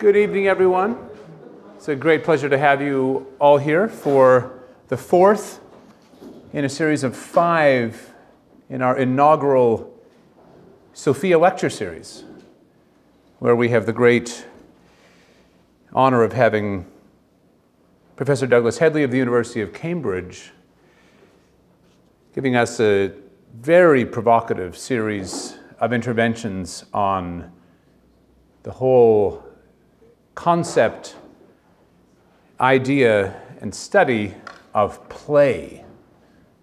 Good evening, everyone. It's a great pleasure to have you all here for the fourth in a series of 5 in our inaugural Sophia Lecture series, where we have the great honor of having Professor Douglas Hedley of the University of Cambridge giving us a very provocative series of interventions on the whole concept, idea, and study of play.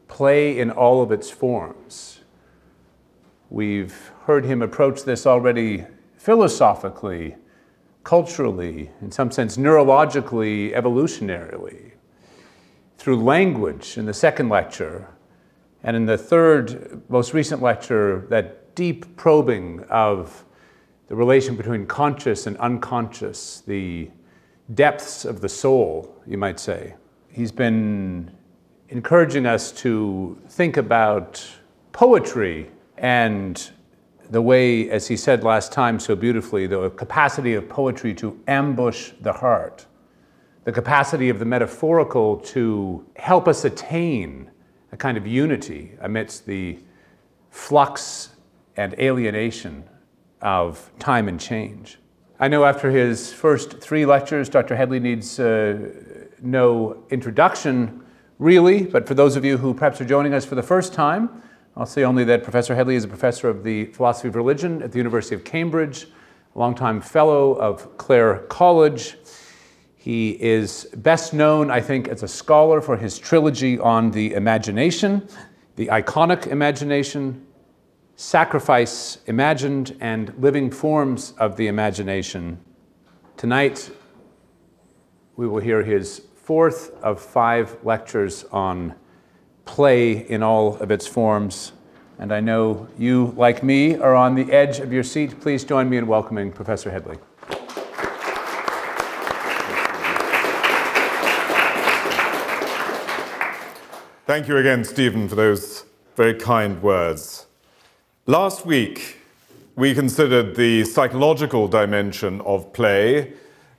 Play in all of its forms. We've heard him approach this already philosophically, culturally, in some sense neurologically, evolutionarily, through language in the second lecture, and in the third, most recent lecture, that deep probing of the relation between conscious and unconscious, the depths of the soul, you might say. He's been encouraging us to think about poetry and the way, as he said last time so beautifully, the capacity of poetry to ambush the heart, the capacity of the metaphorical to help us attain a kind of unity amidst the flux and alienation of time and change. I know after his first 3 lectures, Dr. Hedley needs no introduction, really, but for those of you who perhaps are joining us for the first time, I'll say only that Professor Hedley is a professor of the philosophy of religion at the University of Cambridge, a longtime fellow of Clare College. He is best known, I think, as a scholar for his trilogy on the imagination, the iconic imagination, sacrifice imagined, and living forms of the imagination. Tonight, we will hear his 4th of 5 lectures on play in all of its forms. And I know you, like me, are on the edge of your seat. Please join me in welcoming Professor Hedley. Thank you again, Stephen, for those very kind words. Last week, we considered the psychological dimension of play.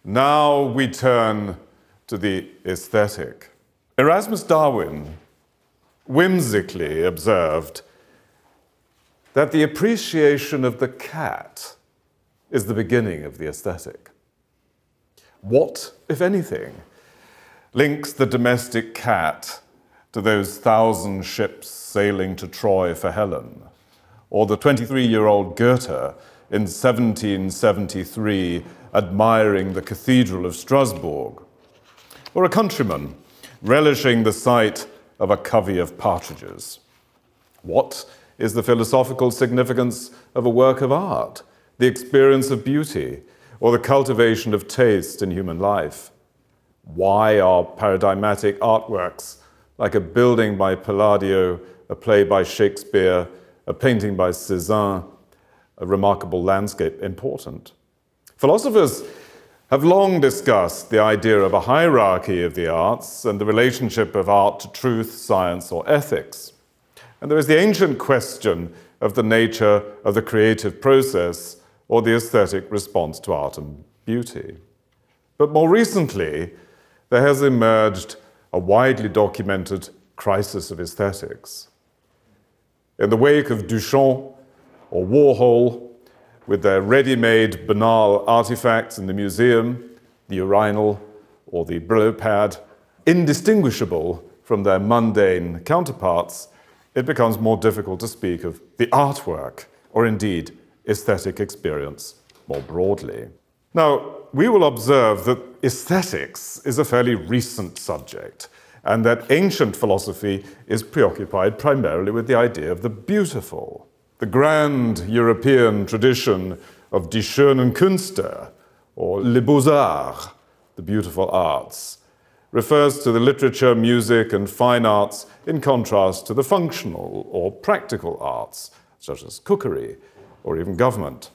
Now we turn to the aesthetic. Erasmus Darwin whimsically observed that the appreciation of the cat is the beginning of the aesthetic. What, if anything, links the domestic cat to those 1,000 ships sailing to Troy for Helen, or the 23-year-old Goethe in 1773 admiring the Cathedral of Strasbourg, or a countryman relishing the sight of a covey of partridges? What is the philosophical significance of a work of art, the experience of beauty, or the cultivation of taste in human life? Why are paradigmatic artworks like a building by Palladio, a play by Shakespeare, a painting by Cézanne, a remarkable landscape important? Philosophers have long discussed the idea of a hierarchy of the arts and the relationship of art to truth, science, or ethics. And there is the ancient question of the nature of the creative process or the aesthetic response to art and beauty. But more recently, there has emerged a widely documented crisis of aesthetics. In the wake of Duchamp or Warhol, with their ready-made banal artifacts in the museum, the urinal or the Brillo pad, indistinguishable from their mundane counterparts, it becomes more difficult to speak of the artwork, or indeed aesthetic experience more broadly. Now, we will observe that aesthetics is a fairly recent subject, and that ancient philosophy is preoccupied primarily with the idea of the beautiful. The grand European tradition of Die schönen Künste, or les beaux-arts, the beautiful arts, refers to the literature, music, and fine arts in contrast to the functional or practical arts, such as cookery or even government.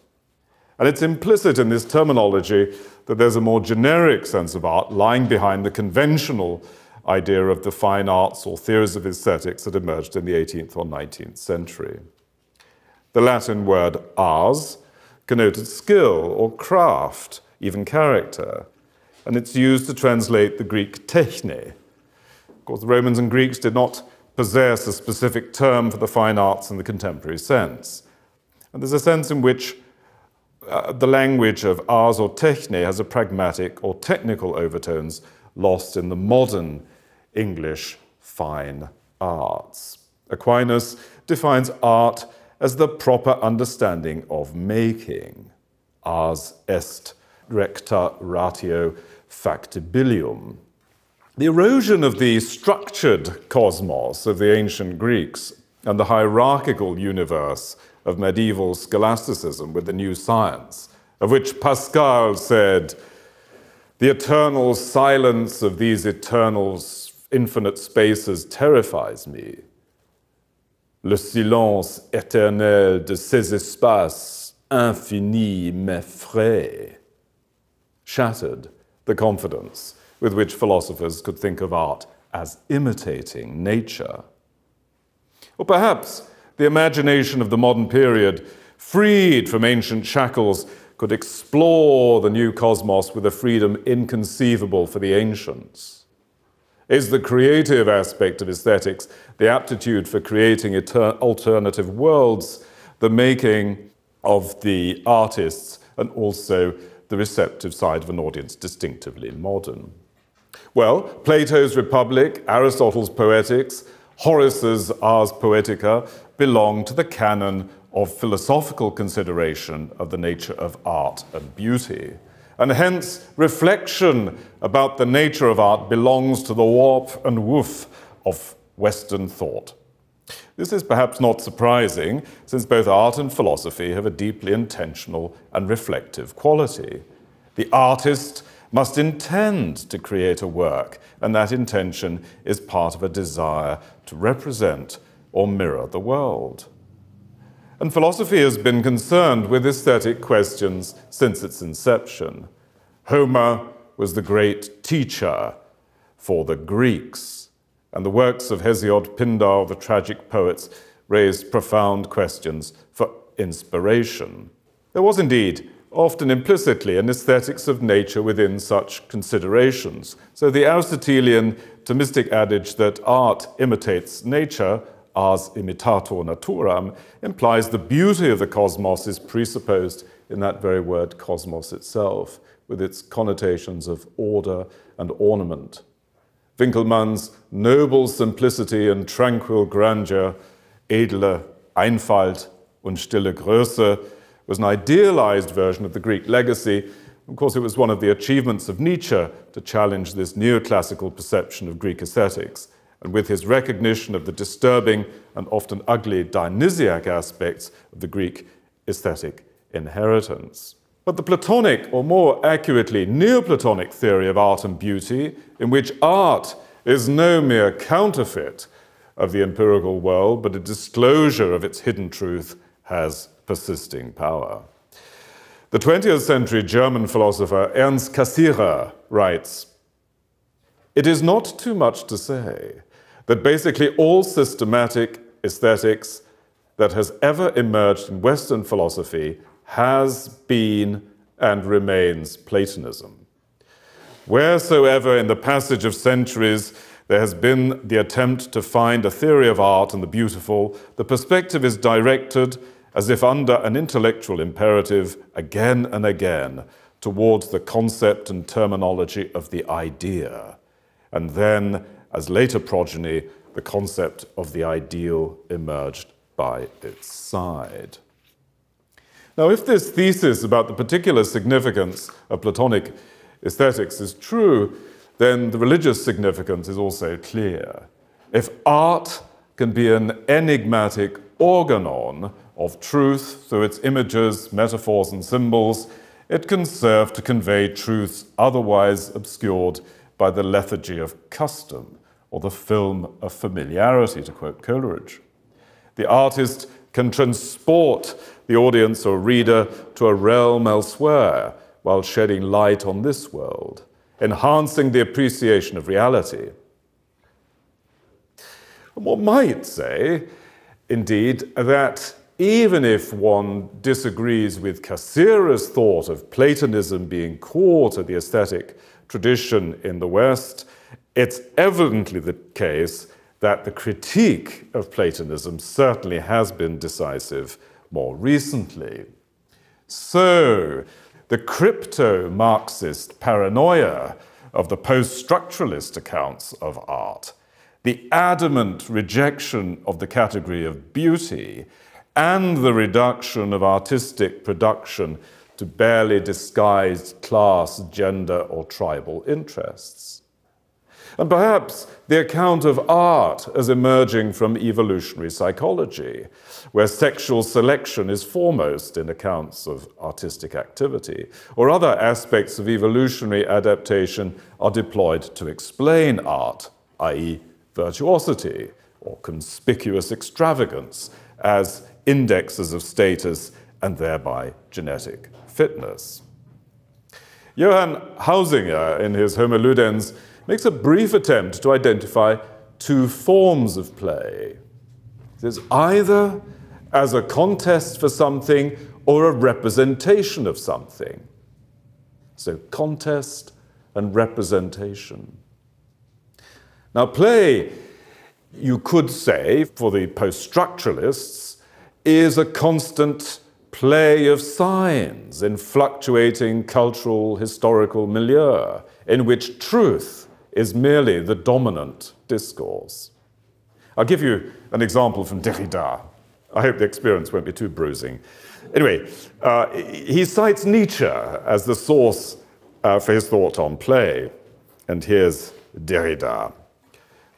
And it's implicit in this terminology that there's a more generic sense of art lying behind the conventional idea of the fine arts or theories of aesthetics that emerged in the 18th or 19th century. The Latin word ars connoted skill or craft, even character. And it's used to translate the Greek techne. Of course, the Romans and Greeks did not possess a specific term for the fine arts in the contemporary sense. And there's a sense in which the language of ars or techne has a pragmatic or technical overtones lost in the modern English fine arts. Aquinas defines art as the proper understanding of making. Ars est recta ratio factibilium. The erosion of the structured cosmos of the ancient Greeks and the hierarchical universe of medieval scholasticism with the new science, of which Pascal said, "The eternal silence of these eternal infinite spaces terrifies me. Le silence éternel de ces espaces infinis m'effraie," shattered the confidence with which philosophers could think of art as imitating nature. Or perhaps the imagination of the modern period, freed from ancient shackles, could explore the new cosmos with a freedom inconceivable for the ancients. Is the creative aspect of aesthetics, the aptitude for creating alternative worlds, the making of the artists, and also the receptive side of an audience distinctively modern? Well, Plato's Republic, Aristotle's Poetics, Horace's Ars Poetica belong to the canon of philosophical consideration of the nature of art and beauty. And hence, reflection about the nature of art belongs to the warp and woof of Western thought. This is perhaps not surprising, since both art and philosophy have a deeply intentional and reflective quality. The artist must intend to create a work, and that intention is part of a desire to represent or mirror the world. And philosophy has been concerned with aesthetic questions since its inception. Homer was the great teacher for the Greeks, and the works of Hesiod, Pindar, the tragic poets, raised profound questions for inspiration. There was indeed often implicitly an aesthetics of nature within such considerations. So the Aristotelian Thomistic adage that art imitates nature, ars imitator naturam, implies the beauty of the cosmos is presupposed in that very word cosmos itself, with its connotations of order and ornament. Winckelmann's noble simplicity and tranquil grandeur, edle Einfalt und stille Größe, was an idealized version of the Greek legacy. Of course, it was one of the achievements of Nietzsche to challenge this neoclassical perception of Greek aesthetics, and with his recognition of the disturbing and often ugly Dionysiac aspects of the Greek aesthetic inheritance. But the Platonic, or more accurately, Neoplatonic theory of art and beauty, in which art is no mere counterfeit of the empirical world, but a disclosure of its hidden truth, has persisting power. The 20th century German philosopher Ernst Cassirer writes, "It is not too much to say that basically all systematic aesthetics that has ever emerged in Western philosophy has been and remains Platonism. Wheresoever in the passage of centuries there has been the attempt to find a theory of art and the beautiful, the perspective is directed, as if under an intellectual imperative, again and again, towards the concept and terminology of the idea, and then, as later progeny, the concept of the ideal emerged by its side." Now, if this thesis about the particular significance of Platonic aesthetics is true, then the religious significance is also clear. If art can be an enigmatic organon of truth through its images, metaphors, and symbols, it can serve to convey truths otherwise obscured by the lethargy of custom or the film of familiarity, to quote Coleridge. The artist can transport the audience or reader to a realm elsewhere while shedding light on this world, enhancing the appreciation of reality. And one might say, indeed, that even if one disagrees with Cassirer thought of Platonism being core to the aesthetic tradition in the West, it's evidently the case that the critique of Platonism certainly has been decisive more recently. So, the crypto-Marxist paranoia of the post-structuralist accounts of art, the adamant rejection of the category of beauty, and the reduction of artistic production to barely disguised class, gender, or tribal interests. And perhaps the account of art as emerging from evolutionary psychology, where sexual selection is foremost in accounts of artistic activity, or other aspects of evolutionary adaptation are deployed to explain art, i.e., virtuosity or conspicuous extravagance, as indexes of status and thereby genetic fitness. Johann Hausinger, in his Homo Ludens, makes a brief attempt to identify two forms of play. It says either as a contest for something or a representation of something. So contest and representation. Now play, you could say, for the post-structuralists, is a constant play of signs in fluctuating cultural, historical milieu, in which truth is merely the dominant discourse. I'll give you an example from Derrida. I hope the experience won't be too bruising. Anyway, he cites Nietzsche as the source for his thought on play. And here's Derrida.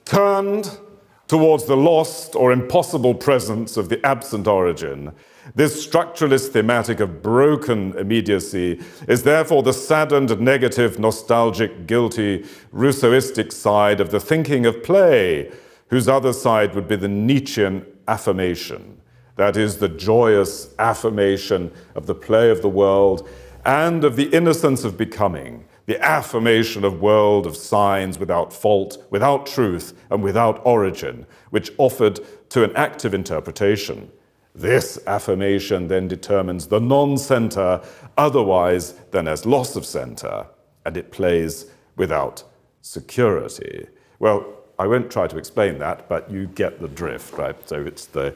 Turned towards the lost or impossible presence of the absent origin, this structuralist thematic of broken immediacy is therefore the saddened, negative, nostalgic, guilty, Rousseauistic side of the thinking of play, whose other side would be the Nietzschean affirmation. That is, the joyous affirmation of the play of the world and of the innocence of becoming, the affirmation of world of signs without fault, without truth, and without origin, which offered to an active interpretation. This affirmation then determines the non-center otherwise than as loss of center, and it plays without security. Well, I won't try to explain that, but you get the drift, right? So it's the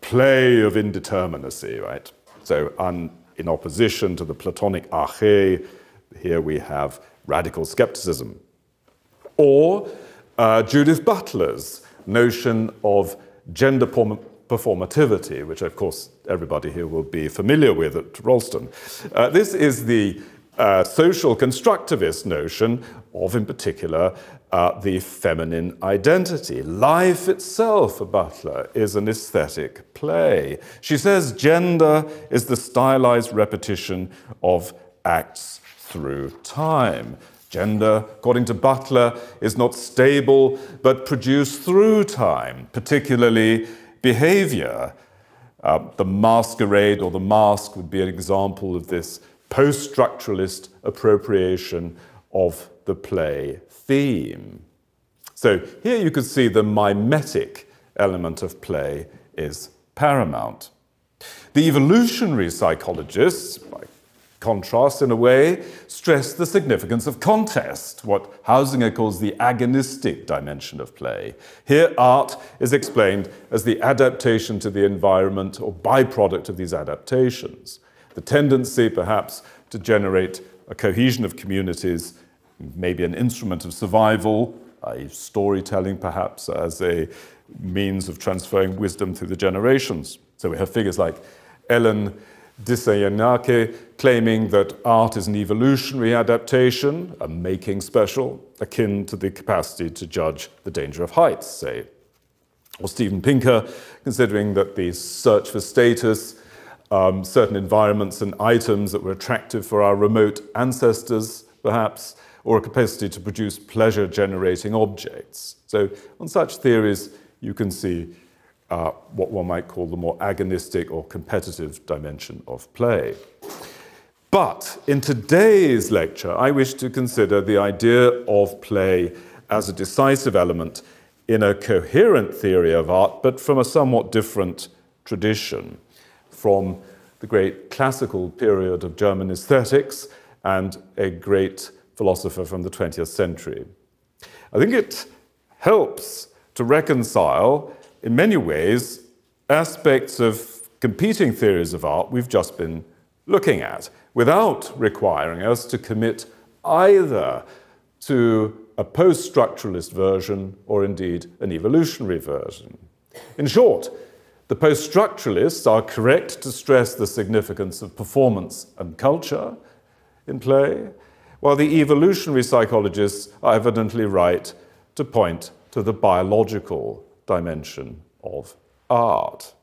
play of indeterminacy, right? So in opposition to the Platonic arche, here we have radical skepticism. Or Judith Butler's notion of gender performativity, which of course everybody here will be familiar with at Ralston. This is the social constructivist notion of, in particular, the feminine identity. Life itself, for Butler, is an aesthetic play. She says gender is the stylized repetition of acts through time. Gender, according to Butler, is not stable, but produced through time, particularly behavior. The masquerade or the mask would be an example of this post-structuralist appropriation of the play theme. So here you can see the mimetic element of play is paramount. The evolutionary psychologists, by contrast in a way, stress the significance of contest, what Hausinger calls the agonistic dimension of play. Here art is explained as the adaptation to the environment or byproduct of these adaptations. The tendency perhaps to generate a cohesion of communities, maybe an instrument of survival, i.e. storytelling perhaps as a means of transferring wisdom through the generations. So we have figures like Ellen Dissayanake claiming that art is an evolutionary adaptation, a making special, akin to the capacity to judge the danger of heights, say. Or Steven Pinker considering that the search for status, certain environments and items that were attractive for our remote ancestors, perhaps, or a capacity to produce pleasure-generating objects. So on such theories, you can see what one might call the more agonistic or competitive dimension of play. But in today's lecture, I wish to consider the idea of play as a decisive element in a coherent theory of art, but from a somewhat different tradition. from the great classical period of German aesthetics and a great philosopher from the 20th century. I think it helps to reconcile, in many ways, aspects of competing theories of art we've just been looking at, without requiring us to commit either to a post-structuralist version or indeed an evolutionary version. In short, the post-structuralists are correct to stress the significance of performance and culture in play, while the evolutionary psychologists are evidently right to point to the biological dimension of art.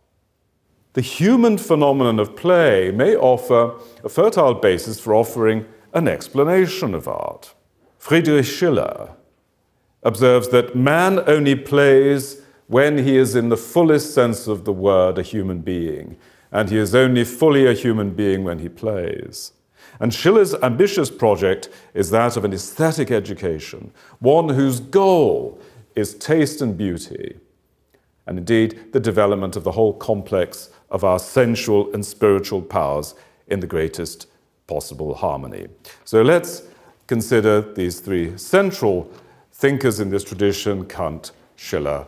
The human phenomenon of play may offer a fertile basis for offering an explanation of art. Friedrich Schiller observes that man only plays when he is in the fullest sense of the word a human being, and he is only fully a human being when he plays. And Schiller's ambitious project is that of an aesthetic education, one whose goal is taste and beauty, and indeed the development of the whole complex of our sensual and spiritual powers in the greatest possible harmony. So let's consider these three central thinkers in this tradition, Kant, Schiller,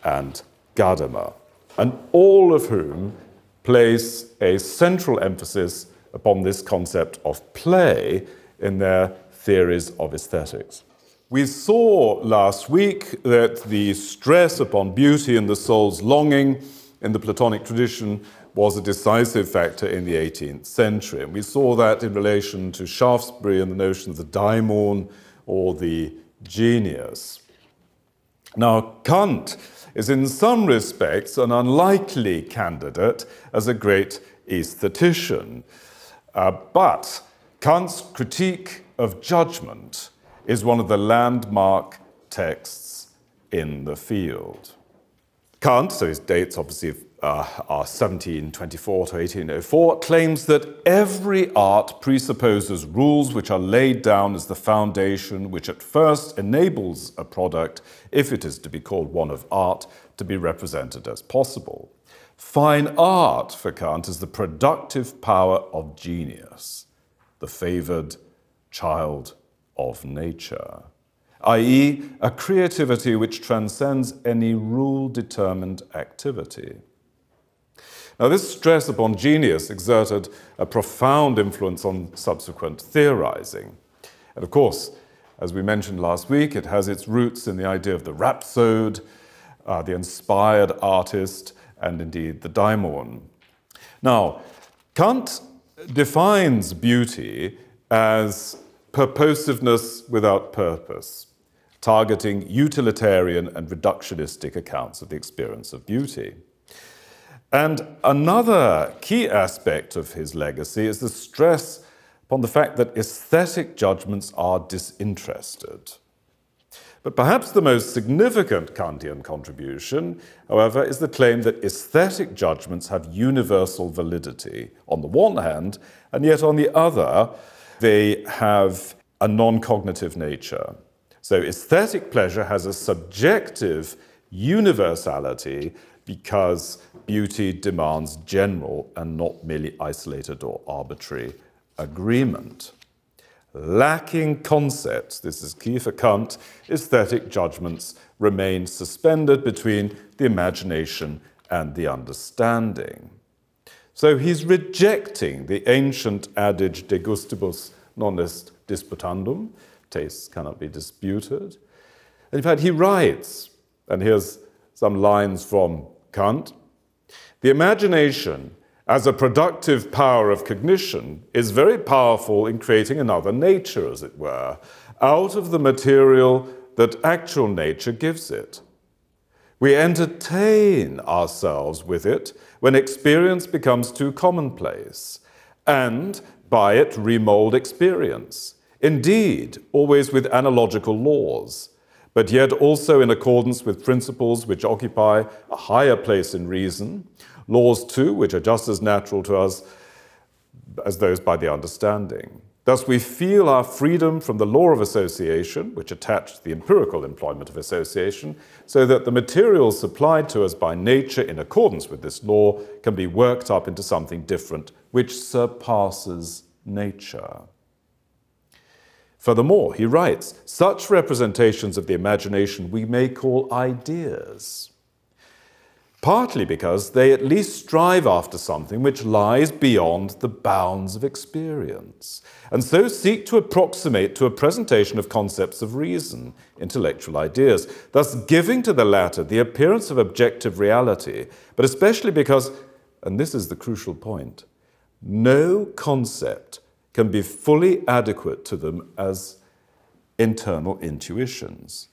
and Gadamer, and all of whom place a central emphasis upon this concept of play in their theories of aesthetics. We saw last week that the stress upon beauty and the soul's longing in the Platonic tradition was a decisive factor in the 18th century. And we saw that in relation to Shaftesbury and the notion of the daimon or the genius. Now, Kant is in some respects an unlikely candidate as a great aesthetician. But Kant's critique of judgment is one of the landmark texts in the field. Kant, so his dates obviously are 1724 to 1804, claims that every art presupposes rules which are laid down as the foundation which at first enables a product, if it is to be called one of art, to be represented as possible. Fine art, for Kant, is the productive power of genius, the favored child of nature, i.e., a creativity which transcends any rule-determined activity. Now, this stress upon genius exerted a profound influence on subsequent theorizing. And of course, as we mentioned last week, it has its roots in the idea of the rhapsode, the inspired artist, and indeed the daimon. Now, Kant defines beauty as purposiveness without purpose, targeting utilitarian and reductionistic accounts of the experience of beauty. And another key aspect of his legacy is the stress upon the fact that aesthetic judgments are disinterested. But perhaps the most significant Kantian contribution, however, is the claim that aesthetic judgments have universal validity on the one hand, and yet on the other, they have a non-cognitive nature. So aesthetic pleasure has a subjective universality because beauty demands general and not merely isolated or arbitrary agreement. Lacking concepts, this is key for Kant, aesthetic judgments remain suspended between the imagination and the understanding. So he's rejecting the ancient adage de gustibus non est disputandum, tastes cannot be disputed. And in fact, he writes, and here's some lines from Kant, the imagination as a productive power of cognition is very powerful in creating another nature, as it were, out of the material that actual nature gives it. We entertain ourselves with it when experience becomes too commonplace, and by it remold experience. Indeed, always with analogical laws, but yet also in accordance with principles which occupy a higher place in reason, laws too which are just as natural to us as those by the understanding. Thus, we feel our freedom from the law of association, which attached to the empirical employment of association, so that the materials supplied to us by nature in accordance with this law can be worked up into something different, which surpasses nature. Furthermore, he writes, such representations of the imagination we may call ideas, partly because they at least strive after something which lies beyond the bounds of experience, and so seek to approximate to a presentation of concepts of reason, intellectual ideas, thus giving to the latter the appearance of objective reality, but especially because, and this is the crucial point, no concept can be fully adequate to them as internal intuitions.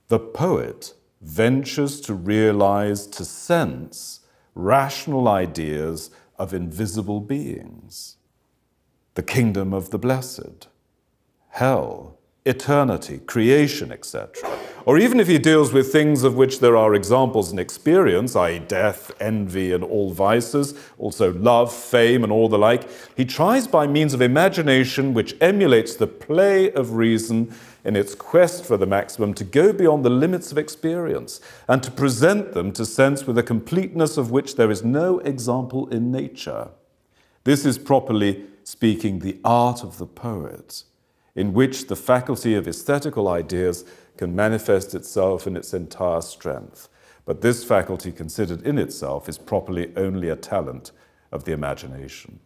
The poet ventures to realize, to sense, rational ideas of invisible beings, the kingdom of the blessed, hell, eternity, creation, etc. Or even if he deals with things of which there are examples in experience, i.e. death, envy, and all vices, also love, fame, and all the like, he tries by means of imagination, which emulates the play of reason in its quest for the maximum, to go beyond the limits of experience and to present them to sense with a completeness of which there is no example in nature. This is, properly speaking, the art of the poet, in which the faculty of aesthetical ideas can manifest itself in its entire strength. But this faculty, considered in itself, is properly only a talent of the imagination.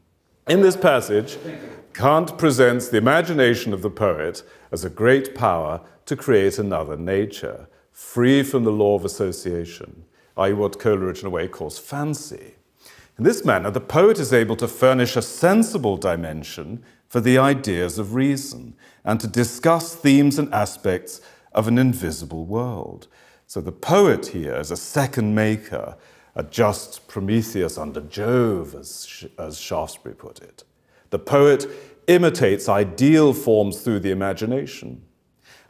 In this passage, Kant presents the imagination of the poet as a great power to create another nature, free from the law of association, i.e. what Coleridge in a way calls fancy. In this manner, the poet is able to furnish a sensible dimension for the ideas of reason and to discuss themes and aspects of an invisible world. So the poet here is a second maker, a just Prometheus under Jove, as Shaftesbury put it. The poet imitates ideal forms through the imagination.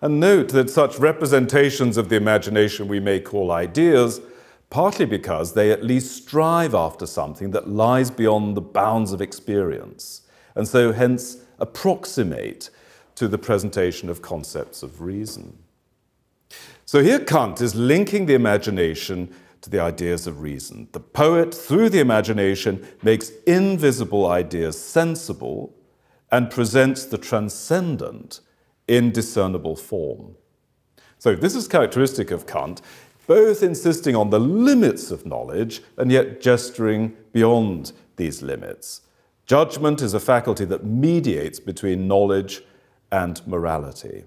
And note that such representations of the imagination we may call ideas, partly because they at least strive after something that lies beyond the bounds of experience, and so hence approximate to the presentation of concepts of reason. So here Kant is linking the imagination to the ideas of reason. The poet, through the imagination, makes invisible ideas sensible and presents the transcendent in discernible form. So this is characteristic of Kant, both insisting on the limits of knowledge and yet gesturing beyond these limits. Judgment is a faculty that mediates between knowledge and morality.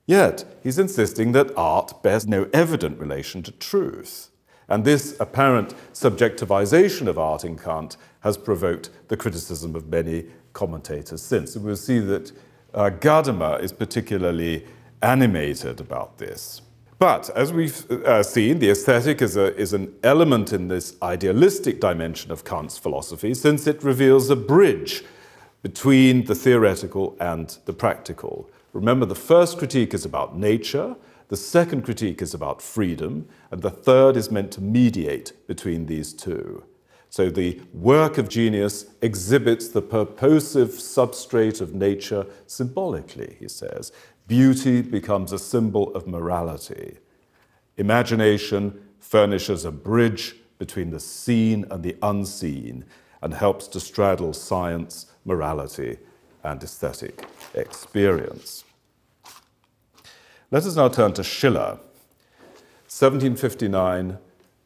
Yet, he's insisting that art bears no evident relation to truth. And this apparent subjectivization of art in Kant has provoked the criticism of many commentators since. And we'll see that Gadamer is particularly animated about this. But as we've seen, the aesthetic is an element in this idealistic dimension of Kant's philosophy, since it reveals a bridge between the theoretical and the practical. Remember, the first critique is about nature, the second critique is about freedom, and the third is meant to mediate between these two. So the work of genius exhibits the purposive substrate of nature symbolically, he says. Beauty becomes a symbol of morality. Imagination furnishes a bridge between the seen and the unseen and helps to straddle science, morality, and aesthetic experience. Let us now turn to Schiller, 1759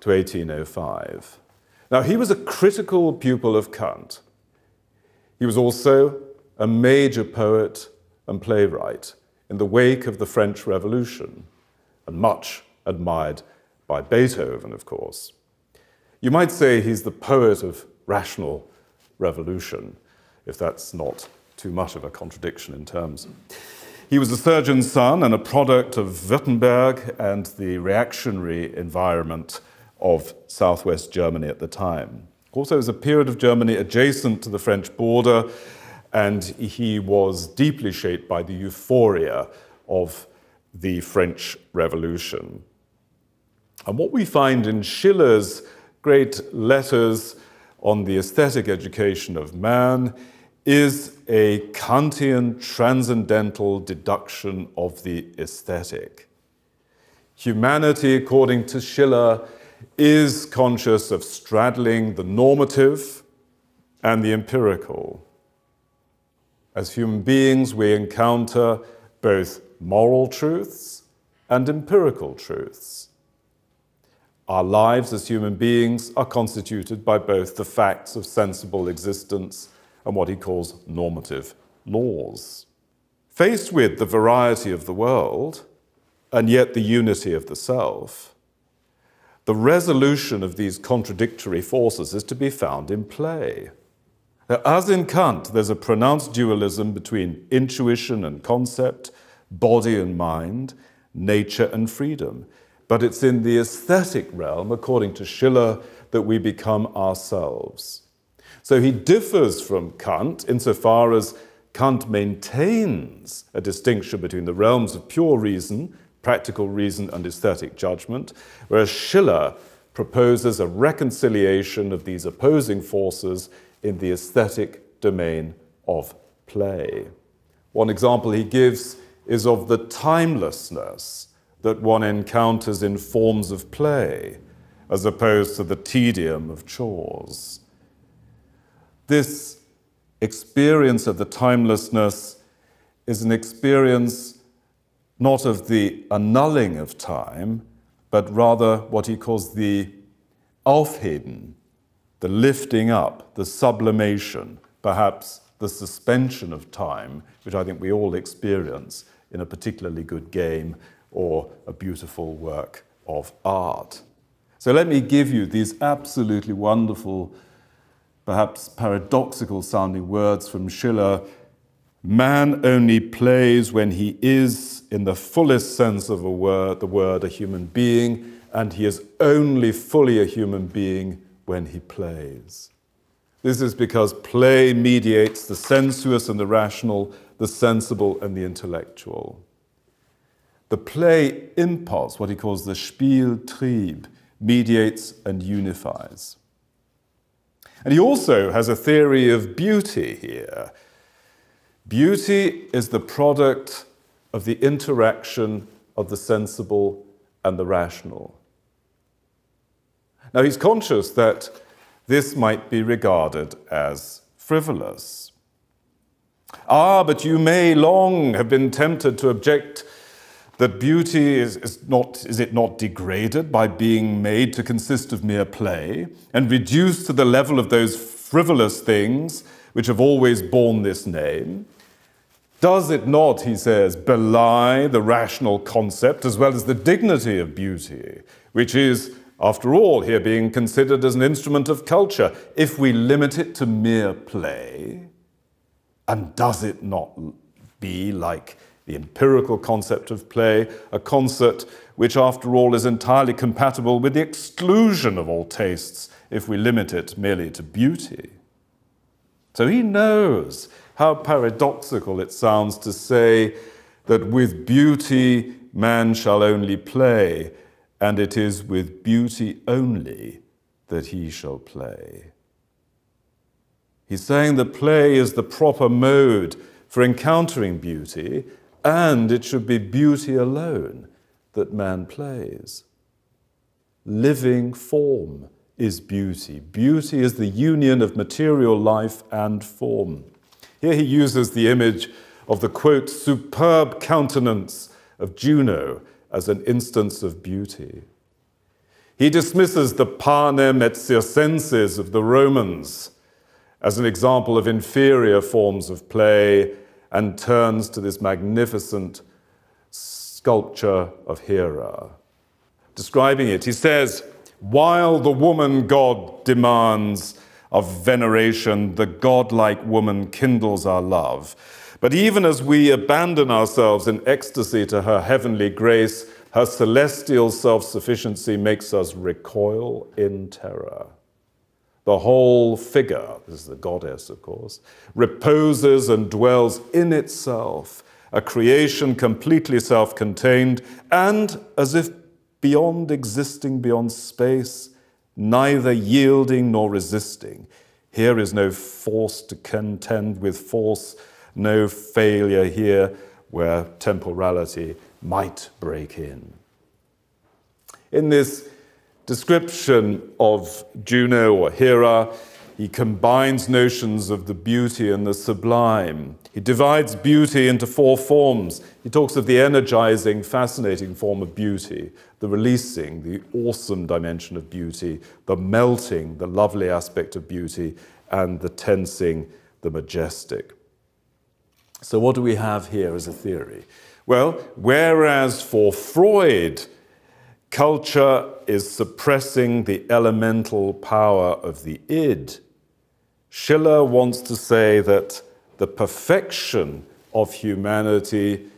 to 1805. Now, he was a critical pupil of Kant. He was also a major poet and playwright in the wake of the French Revolution, and much admired by Beethoven, of course. You might say he's the poet of rational revolution, if that's not too much of a contradiction in terms. He was a surgeon's son and a product of Württemberg and the reactionary environment of southwest Germany at the time. Also, it was a period of Germany adjacent to the French border, and he was deeply shaped by the euphoria of the French Revolution. And what we find in Schiller's great letters on the aesthetic education of man is a Kantian transcendental deduction of the aesthetic. Humanity, according to Schiller, is conscious of straddling the normative and the empirical. As human beings, we encounter both moral truths and empirical truths. Our lives as human beings are constituted by both the facts of sensible existence and what he calls normative laws. Faced with the variety of the world, and yet the unity of the self, the resolution of these contradictory forces is to be found in play. Now, as in Kant, there's a pronounced dualism between intuition and concept, body and mind, nature and freedom. But it's in the aesthetic realm, according to Schiller, that we become ourselves. So he differs from Kant insofar as Kant maintains a distinction between the realms of pure reason, practical reason, and aesthetic judgment, whereas Schiller proposes a reconciliation of these opposing forces in the aesthetic domain of play. One example he gives is of the timelessness that one encounters in forms of play, as opposed to the tedium of chores. This experience of the timelessness is an experience not of the annulling of time, but rather what he calls the Aufheben, the lifting up, the sublimation, perhaps the suspension of time, which I think we all experience in a particularly good game or a beautiful work of art. So let me give you these absolutely wonderful, perhaps paradoxical sounding words from Schiller. Man only plays when he is, in the fullest sense of the word, a human being, and he is only fully a human being when he plays. This is because play mediates the sensuous and the rational, the sensible and the intellectual. The play impulse, what he calls the Spieltrieb, mediates and unifies. And he also has a theory of beauty here. Beauty is the product of the interaction of the sensible and the rational. Now, he's conscious that this might be regarded as frivolous. But you may long have been tempted to object that beauty is it not degraded by being made to consist of mere play and reduced to the level of those frivolous things which have always borne this name? Does it not, he says, belie the rational concept as well as the dignity of beauty, which is, after all, here being considered as an instrument of culture, if we limit it to mere play? And does it not be like the empirical concept of play, a concept which, after all, is entirely compatible with the exclusion of all tastes if we limit it merely to beauty? So he knows how paradoxical it sounds to say that with beauty man shall only play, and it is with beauty only that he shall play. He's saying that play is the proper mode for encountering beauty, and it should be beauty alone that man plays. Living form is beauty. Beauty is the union of material life and form. Here he uses the image of the, quote, superb countenance of Juno as an instance of beauty. He dismisses the panem et circenses of the Romans as an example of inferior forms of play and turns to this magnificent sculpture of Hera. Describing it, he says, while the woman God demands of veneration, the godlike woman kindles our love. But even as we abandon ourselves in ecstasy to her heavenly grace, her celestial self-sufficiency makes us recoil in terror. The whole figure, this is the goddess, of course, reposes and dwells in itself, a creation completely self-contained, and as if beyond existing, beyond space, neither yielding nor resisting. Here is no force to contend with force, no failure here where temporality might break in. In this description of Juno or Hera, he combines notions of the beauty and the sublime. He divides beauty into four forms. He talks of the energizing, fascinating form of beauty, the releasing, the awesome dimension of beauty, the melting, the lovely aspect of beauty, and the tensing, the majestic. So what do we have here as a theory? Well, whereas for Freud, culture is suppressing the elemental power of the id, Schiller wants to say that the perfection of humanity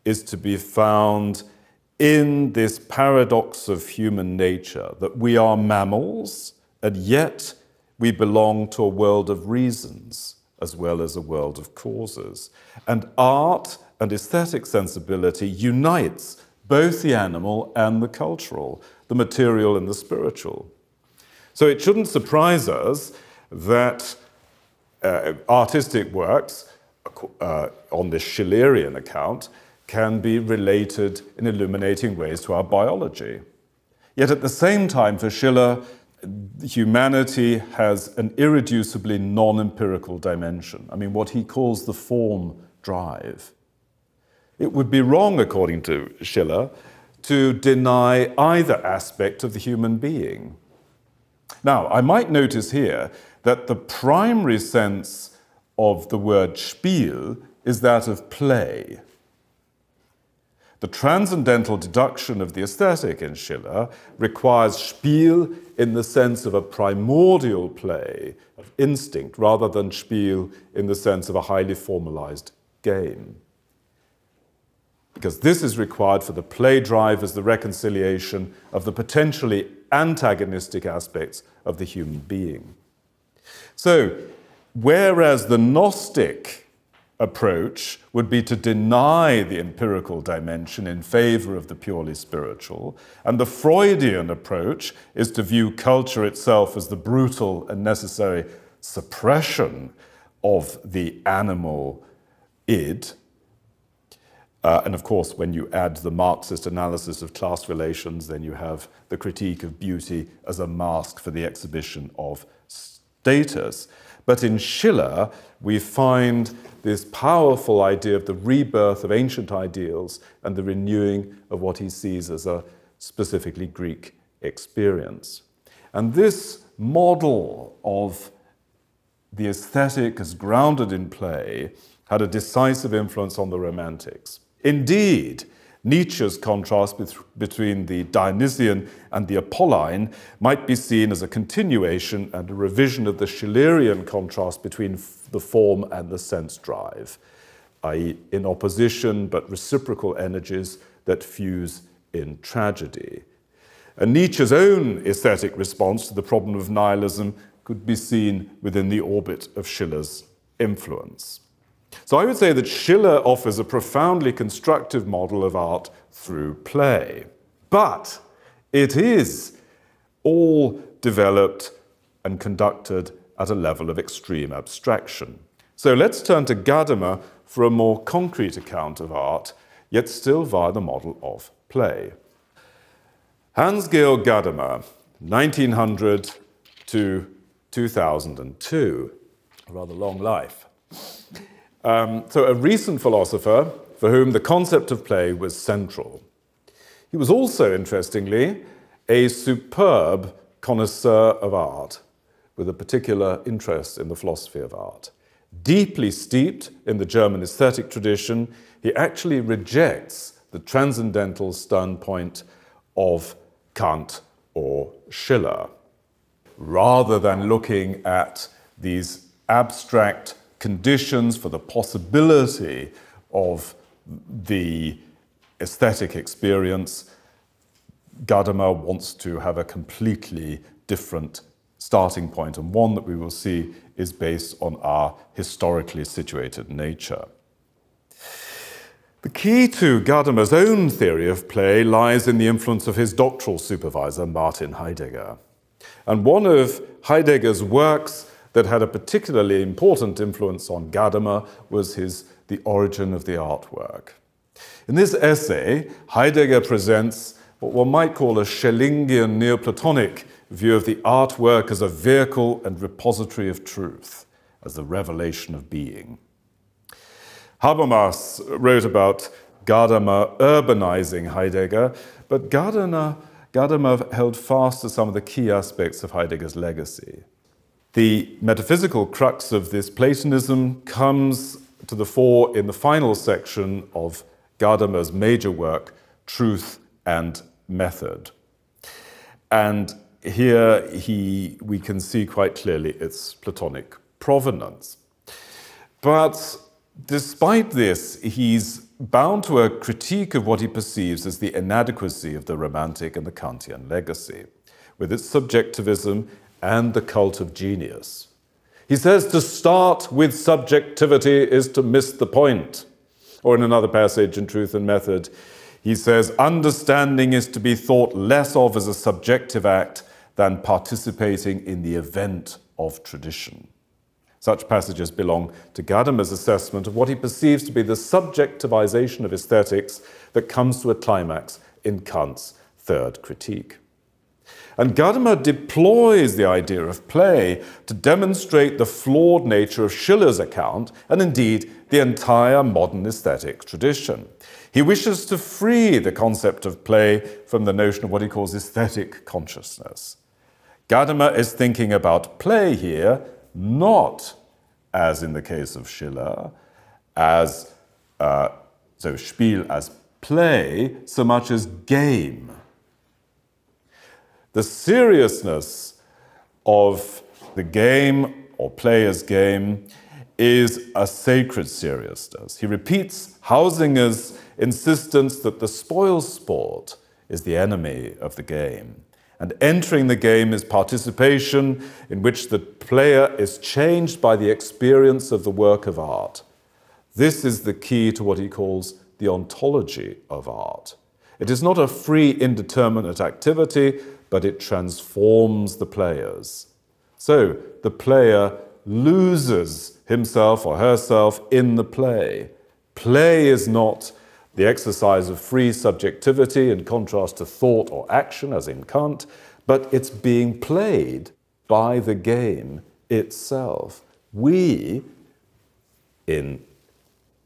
is to be found in this paradox of human nature, that we are mammals, and yet we belong to a world of reasons as well as a world of causes. And art and aesthetic sensibility unites both the animal and the cultural, the material and the spiritual. So it shouldn't surprise us that artistic works on this Schillerian account can be related in illuminating ways to our biology. Yet at the same time, for Schiller, humanity has an irreducibly non-empirical dimension. I mean, what he calls the form drive. It would be wrong, according to Schiller, to deny either aspect of the human being. Now, I might notice here that the primary sense of the word Spiel is that of play. The transcendental deduction of the aesthetic in Schiller requires Spiel in the sense of a primordial play, of instinct, rather than Spiel in the sense of a highly formalized game. Because this is required for the play drive as the reconciliation of the potentially antagonistic aspects of the human being. So, whereas the Gnostic approach would be to deny the empirical dimension in favor of the purely spiritual, and the Freudian approach is to view culture itself as the brutal and necessary suppression of the animal id. And of course, when you add the Marxist analysis of class relations, then you have the critique of beauty as a mask for the exhibition of status. But in Schiller, we find this powerful idea of the rebirth of ancient ideals and the renewing of what he sees as a specifically Greek experience. And this model of the aesthetic as grounded in play had a decisive influence on the Romantics. Indeed, Nietzsche's contrast between the Dionysian and the Apolline might be seen as a continuation and a revision of the Schillerian contrast between the form and the sense drive, i.e. in opposition but reciprocal energies that fuse in tragedy. And Nietzsche's own aesthetic response to the problem of nihilism could be seen within the orbit of Schiller's influence. So I would say that Schiller offers a profoundly constructive model of art through play. But it is all developed and conducted at a level of extreme abstraction. So let's turn to Gadamer for a more concrete account of art, yet still via the model of play. Hans-Georg Gadamer, 1900 to 2002, a rather long life. So a recent philosopher for whom the concept of play was central. He was also, interestingly, a superb connoisseur of art, with a particular interest in the philosophy of art. Deeply steeped in the German aesthetic tradition, he actually rejects the transcendental standpoint of Kant or Schiller, rather than looking at these abstract conditions for the possibility of the aesthetic experience. Gadamer wants to have a completely different starting point, and one that we will see is based on our historically situated nature. The key to Gadamer's own theory of play lies in the influence of his doctoral supervisor, Martin Heidegger. And one of Heidegger's works that had a particularly important influence on Gadamer was The Origin of the Artwork. In this essay, Heidegger presents what one might call a Schellingian Neoplatonic view of the artwork as a vehicle and repository of truth, as the revelation of being. Habermas wrote about Gadamer urbanizing Heidegger, but Gadamer held fast to some of the key aspects of Heidegger's legacy. The metaphysical crux of this Platonism comes to the fore in the final section of Gadamer's major work, Truth and Method. And here we can see quite clearly its Platonic provenance. But despite this, he's bound to a critique of what he perceives as the inadequacy of the Romantic and the Kantian legacy, with its subjectivism and the cult of genius. He says to start with subjectivity is to miss the point. Or in another passage in Truth and Method, he says, understanding is to be thought less of as a subjective act than participating in the event of tradition. Such passages belong to Gadamer's assessment of what he perceives to be the subjectivization of aesthetics that comes to a climax in Kant's third critique. And Gadamer deploys the idea of play to demonstrate the flawed nature of Schiller's account, and indeed the entire modern aesthetic tradition. He wishes to free the concept of play from the notion of what he calls aesthetic consciousness. Gadamer is thinking about play here, not, as in the case of Schiller, as Spiel as play, so much as game. The seriousness of the game or player's game is a sacred seriousness. He repeats Hausinger's insistence that the spoil sport is the enemy of the game. And entering the game is participation in which the player is changed by the experience of the work of art. This is the key to what he calls the ontology of art. It is not a free, indeterminate activity, but it transforms the players. So the player loses himself or herself in the play. Play is not the exercise of free subjectivity in contrast to thought or action, as in Kant, but it's being played by the game itself. We, in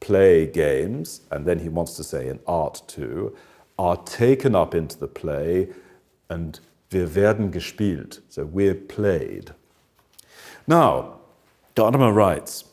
play games, and then he wants to say in art too, are taken up into the play and wir werden gespielt, so we're played. Now, Gadamer writes,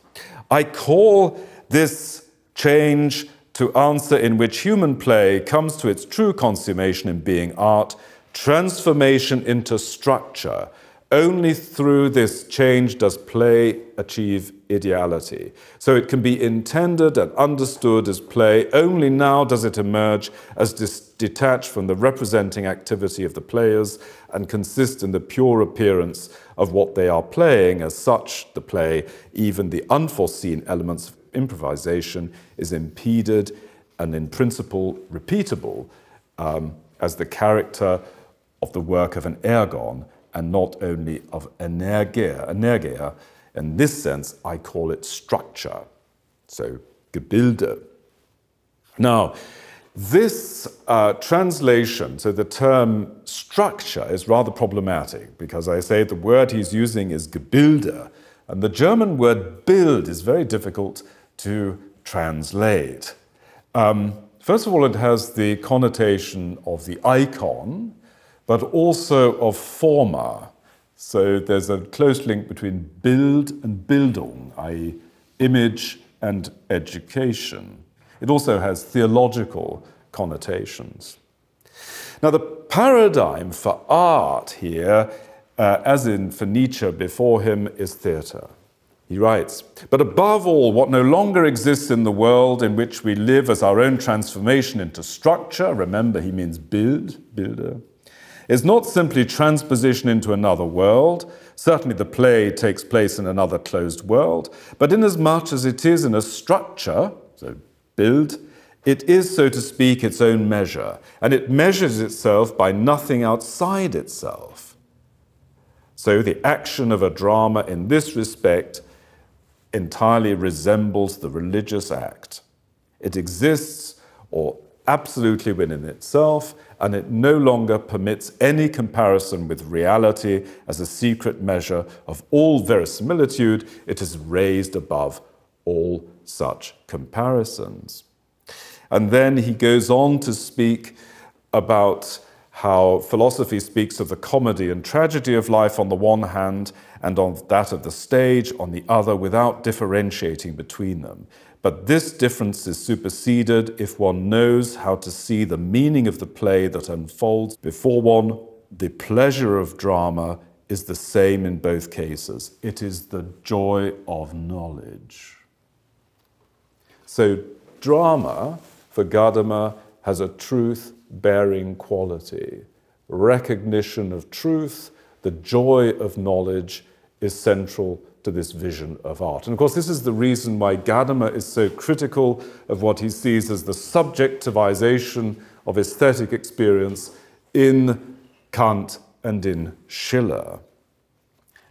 I call this change to answer in which human play comes to its true consummation in being art, transformation into structure. Only through this change does play achieve ideality. So it can be intended and understood as play. Only now does it emerge as detached from the representing activity of the players and consist in the pure appearance of what they are playing. As such, the play, even the unforeseen elements of improvisation, is impeded and in principle repeatable as the character of the work of an ergon and not only of Energia. In this sense, I call it structure, so Gebilde. Now, this translation, so the term structure, is rather problematic because I say the word he's using is Gebilde, and the German word Bild is very difficult to translate. First of all, it has the connotation of the icon, but also of forma. So there's a close link between Bild and Bildung, i.e. image and education. It also has theological connotations. Now the paradigm for art here, as in for Nietzsche before him, is theatre. He writes, but above all, what no longer exists in the world in which we live as our own transformation into structure, remember he means Bilder, is not simply transposition into another world. Certainly the play takes place in another closed world, but inasmuch as it is in a structure, so Bild, it is, so to speak, its own measure, and it measures itself by nothing outside itself. So the action of a drama in this respect entirely resembles the religious act. It exists or absolutely within itself, and it no longer permits any comparison with reality as a secret measure of all verisimilitude. It is raised above all such comparisons. And then he goes on to speak about how philosophy speaks of the comedy and tragedy of life on the one hand and on that of the stage on the other without differentiating between them. But this difference is superseded if one knows how to see the meaning of the play that unfolds before one. The pleasure of drama is the same in both cases. It is the joy of knowledge. So drama, for Gadamer, has a truth-bearing quality. Recognition of truth, the joy of knowledge is central to this vision of art. And of course, this is the reason why Gadamer is so critical of what he sees as the subjectivization of aesthetic experience in Kant and in Schiller,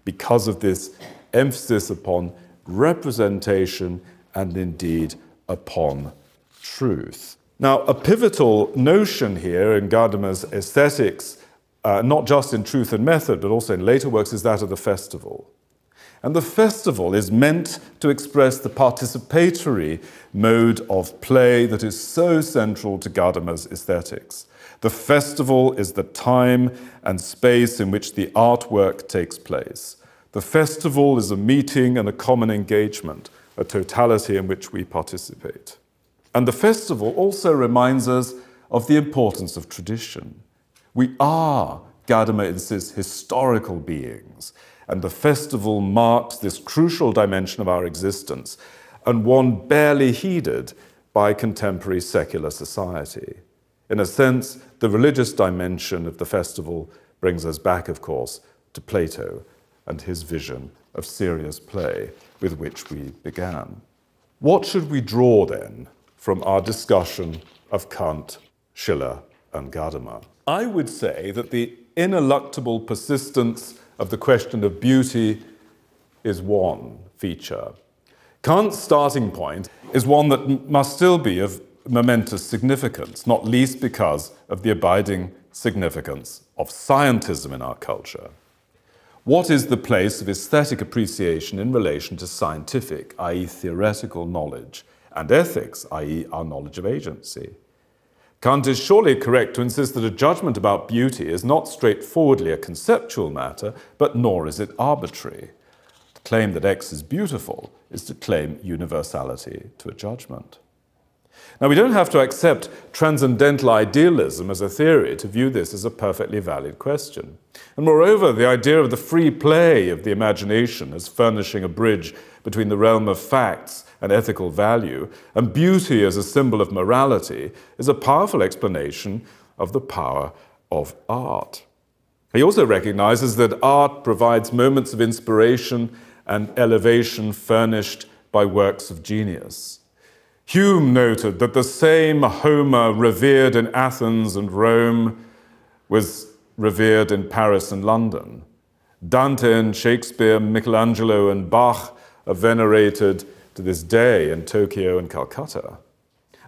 because of this emphasis upon representation and indeed upon truth. Now, a pivotal notion here in Gadamer's aesthetics, not just in Truth and Method, but also in later works, is that of the festival. And the festival is meant to express the participatory mode of play that is so central to Gadamer's aesthetics. The festival is the time and space in which the artwork takes place. The festival is a meeting and a common engagement, a totality in which we participate. And the festival also reminds us of the importance of tradition. We are, Gadamer insists, historical beings, and the festival marks this crucial dimension of our existence, and one barely heeded by contemporary secular society. In a sense, the religious dimension of the festival brings us back, of course, to Plato and his vision of serious play with which we began. What should we draw, then, from our discussion of Kant, Schiller, and Gadamer? I would say that the ineluctable persistence of the question of beauty is one feature. Kant's starting point is one that must still be of momentous significance, not least because of the abiding significance of scientism in our culture. What is the place of aesthetic appreciation in relation to scientific, i.e. theoretical knowledge, and ethics, i.e. our knowledge of agency? Kant is surely correct to insist that a judgment about beauty is not straightforwardly a conceptual matter, but nor is it arbitrary. To claim that X is beautiful is to claim universality to a judgment. Now, we don't have to accept transcendental idealism as a theory to view this as a perfectly valid question. And moreover, the idea of the free play of the imagination as furnishing a bridge between the realm of facts and ethical value, and beauty as a symbol of morality, is a powerful explanation of the power of art. He also recognizes that art provides moments of inspiration and elevation furnished by works of genius. Hume noted that the same Homer revered in Athens and Rome was revered in Paris and London. Dante and Shakespeare, Michelangelo and Bach are venerated to this day in Tokyo and Calcutta.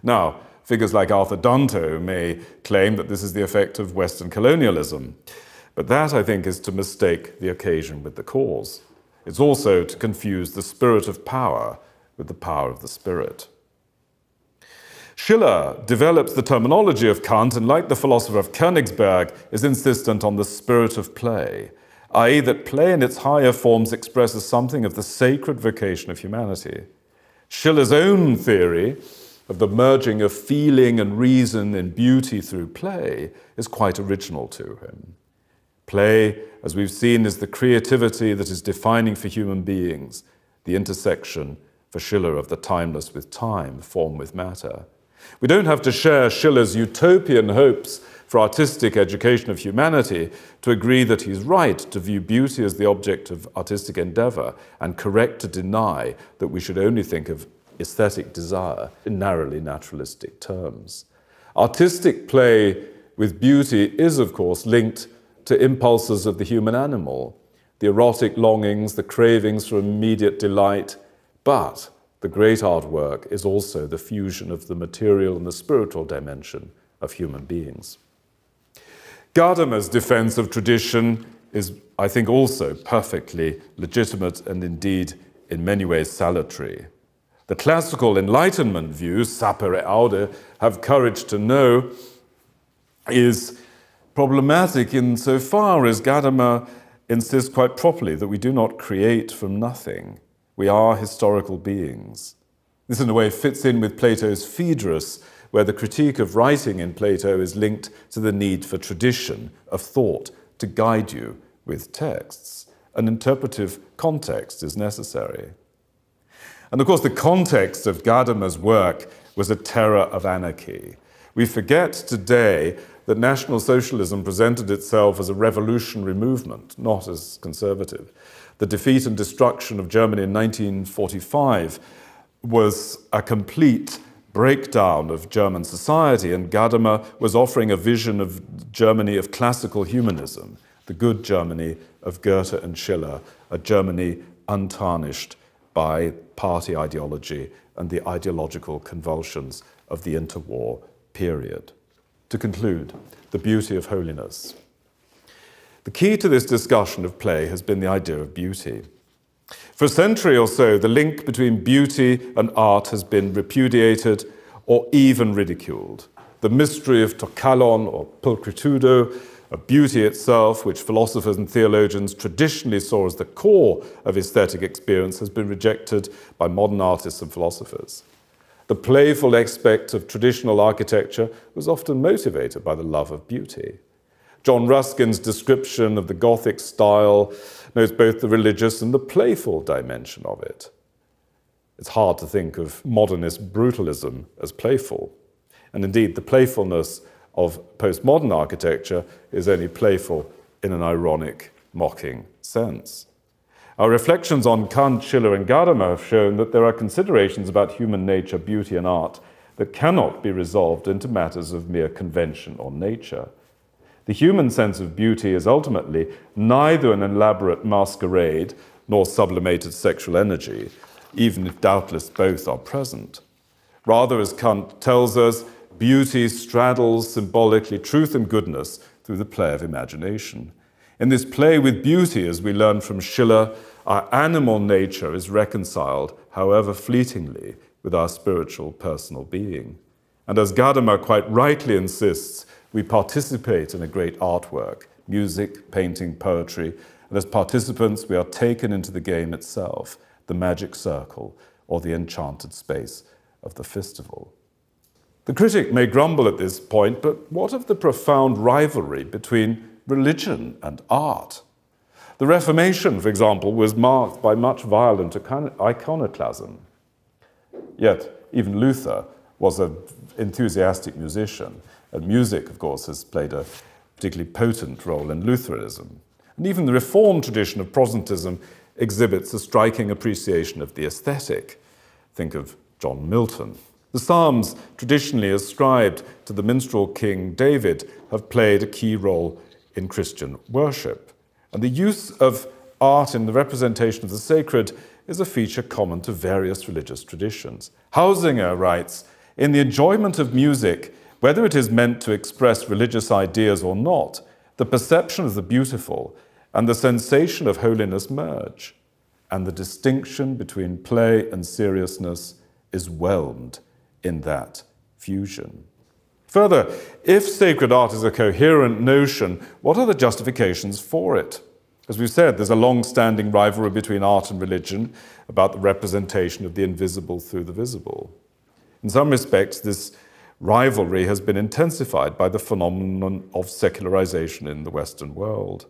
Now, figures like Arthur Danto may claim that this is the effect of Western colonialism, but that, I think, is to mistake the occasion with the cause. It's also to confuse the spirit of power with the power of the spirit. Schiller develops the terminology of Kant, and like the philosopher of Königsberg, is insistent on the spirit of play, i.e. that play in its higher forms expresses something of the sacred vocation of humanity. Schiller's own theory of the merging of feeling and reason in beauty through play is quite original to him. Play, as we've seen, is the creativity that is defining for human beings, the intersection for Schiller of the timeless with time, form with matter. We don't have to share Schiller's utopian hopes for artistic education of humanity to agree that he's right to view beauty as the object of artistic endeavor and correct to deny that we should only think of aesthetic desire in narrowly naturalistic terms. Artistic play with beauty is, of course, linked to impulses of the human animal, the erotic longings, the cravings for immediate delight, but the great artwork is also the fusion of the material and the spiritual dimension of human beings. Gadamer's defense of tradition is, I think, also perfectly legitimate and indeed in many ways salutary. The classical Enlightenment view, sapere aude, have courage to know, is problematic insofar as Gadamer insists quite properly that we do not create from nothing. We are historical beings. This, in a way, fits in with Plato's Phaedrus, where the critique of writing in Plato is linked to the need for tradition of thought to guide you with texts. An interpretive context is necessary. And of course, the context of Gadamer's work was a terror of anarchy. We forget today that National Socialism presented itself as a revolutionary movement, not as conservative. The defeat and destruction of Germany in 1945 was a complete breakdown of German society, and Gadamer was offering a vision of Germany of classical humanism, the good Germany of Goethe and Schiller, a Germany untarnished by party ideology and the ideological convulsions of the interwar period. To conclude, the beauty of holiness. The key to this discussion of play has been the idea of beauty. For a century or so, the link between beauty and art has been repudiated or even ridiculed. The mystery of to kalon or pulchritudo, of beauty itself, which philosophers and theologians traditionally saw as the core of aesthetic experience, has been rejected by modern artists and philosophers. The playful aspect of traditional architecture was often motivated by the love of beauty. John Ruskin's description of the Gothic style knows both the religious and the playful dimension of it. It's hard to think of modernist brutalism as playful. And indeed, the playfulness of postmodern architecture is only playful in an ironic, mocking sense. Our reflections on Kant, Schiller, and Gadamer have shown that there are considerations about human nature, beauty, and art that cannot be resolved into matters of mere convention or nature. The human sense of beauty is ultimately neither an elaborate masquerade nor sublimated sexual energy, even if doubtless both are present. Rather, as Kant tells us, beauty straddles symbolically truth and goodness through the play of imagination. In this play with beauty, as we learn from Schiller, our animal nature is reconciled, however fleetingly, with our spiritual personal being. And as Gadamer quite rightly insists, we participate in a great artwork, music, painting, poetry, and as participants we are taken into the game itself, the magic circle, or the enchanted space of the festival. The critic may grumble at this point, but what of the profound rivalry between religion and art? The Reformation, for example, was marked by much violent iconoclasm. Yet, even Luther was an enthusiastic musician, and music, of course, has played a particularly potent role in Lutheranism. And even the Reformed tradition of Protestantism exhibits a striking appreciation of the aesthetic. Think of John Milton. The Psalms, traditionally ascribed to the minstrel king David, have played a key role in Christian worship. And the use of art in the representation of the sacred is a feature common to various religious traditions. Hausinger writes, "In the enjoyment of music, whether it is meant to express religious ideas or not, the perception of the beautiful and the sensation of holiness merge, and the distinction between play and seriousness is whelmed in that fusion." Further, if sacred art is a coherent notion, what are the justifications for it? As we've said, there's a long-standing rivalry between art and religion about the representation of the invisible through the visible. In some respects, this rivalry has been intensified by the phenomenon of secularization in the Western world.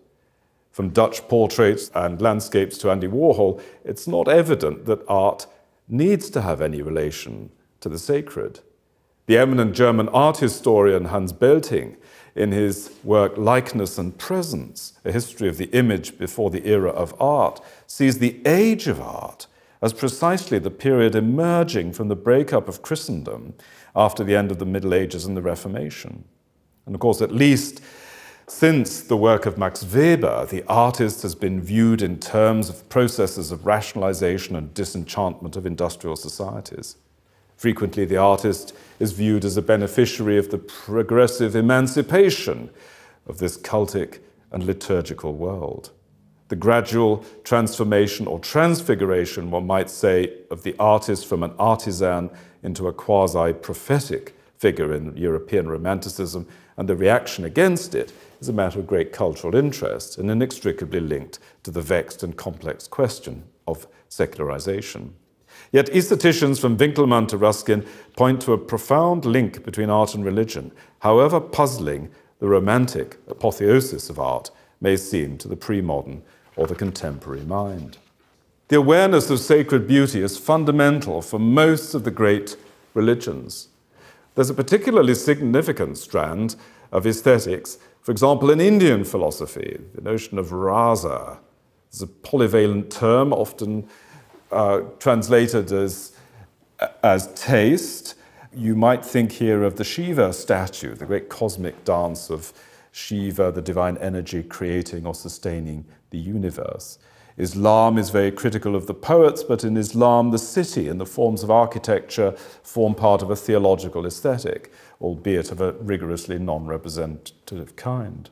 From Dutch portraits and landscapes to Andy Warhol, it's not evident that art needs to have any relation to the sacred. The eminent German art historian Hans Belting, in his work Likeness and Presence, a history of the image before the era of art, sees the age of art as precisely the period emerging from the breakup of Christendom after the end of the Middle Ages and the Reformation. And of course, at least Since the work of Max Weber, the artist has been viewed in terms of processes of rationalization and disenchantment of industrial societies. Frequently, the artist is viewed as a beneficiary of the progressive emancipation of this cultic and liturgical world. The gradual transformation or transfiguration, one might say, of the artist from an artisan into a quasi-prophetic figure in European Romanticism, and the reaction against it is a matter of great cultural interest and inextricably linked to the vexed and complex question of secularization. Yet aestheticians from Winkelmann to Ruskin point to a profound link between art and religion, however puzzling the romantic apotheosis of art may seem to the pre-modern or the contemporary mind. The awareness of sacred beauty is fundamental for most of the great religions. There's a particularly significant strand of aesthetics, for example, in Indian philosophy, the notion of rasa. It's a polyvalent term, often translated as taste. You might think here of the Shiva statue, the great cosmic dance of Shiva, the divine energy creating or sustaining the universe. Islam is very critical of the poets, but in Islam, the city and the forms of architecture form part of a theological aesthetic, albeit of a rigorously non-representative kind.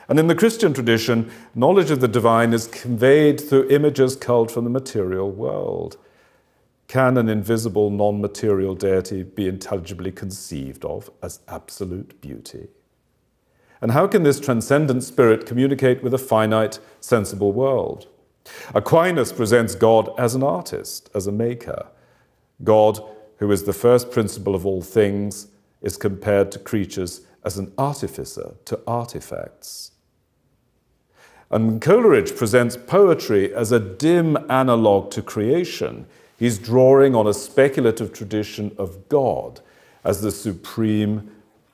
And in the Christian tradition, knowledge of the divine is conveyed through images culled from the material world. Can an invisible, non-material deity be intelligibly conceived of as absolute beauty? And how can this transcendent spirit communicate with a finite, sensible world? Aquinas presents God as an artist, as a maker. God, who is the first principle of all things, is compared to creatures as an artificer to artifacts. And Coleridge presents poetry as a dim analogue to creation. He's drawing on a speculative tradition of God as the supreme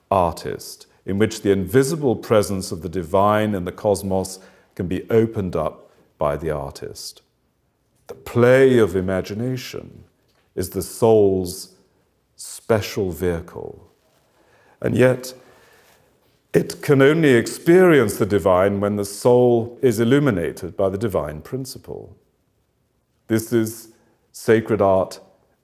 artist, in which the invisible presence of the divine in the cosmos can be opened up by the artist. The play of imagination is the soul's special vehicle. And yet, it can only experience the divine when the soul is illuminated by the divine principle. This is sacred art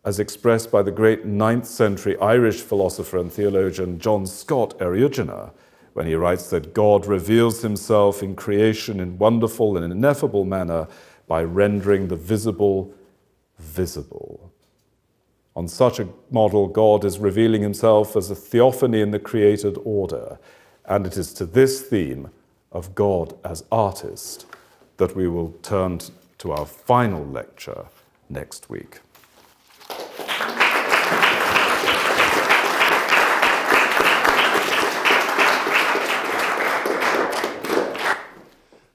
as expressed by the great 9th century Irish philosopher and theologian John Scott Eriugena, when he writes that God reveals himself in creation in wonderful and ineffable manner by rendering the visible visible. On such a model, God is revealing himself as a theophany in the created order, and it is to this theme of God as artist that we will turn to our final lecture next week.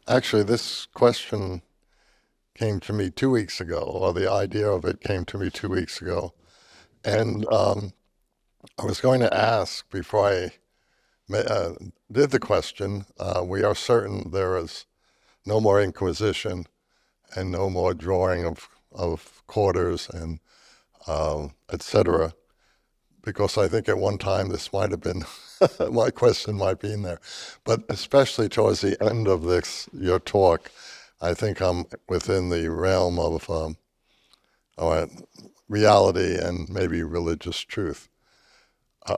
Actually, this question came to me 2 weeks ago, or the idea of it came to me 2 weeks ago. And I was going to ask before I did the question, we are certain there is no more inquisition and no more drawing of quarters and etc. Because I think at one time this might have been, my question might be in there. But especially towards the end of your talk, I think I'm within the realm of reality and maybe religious truth.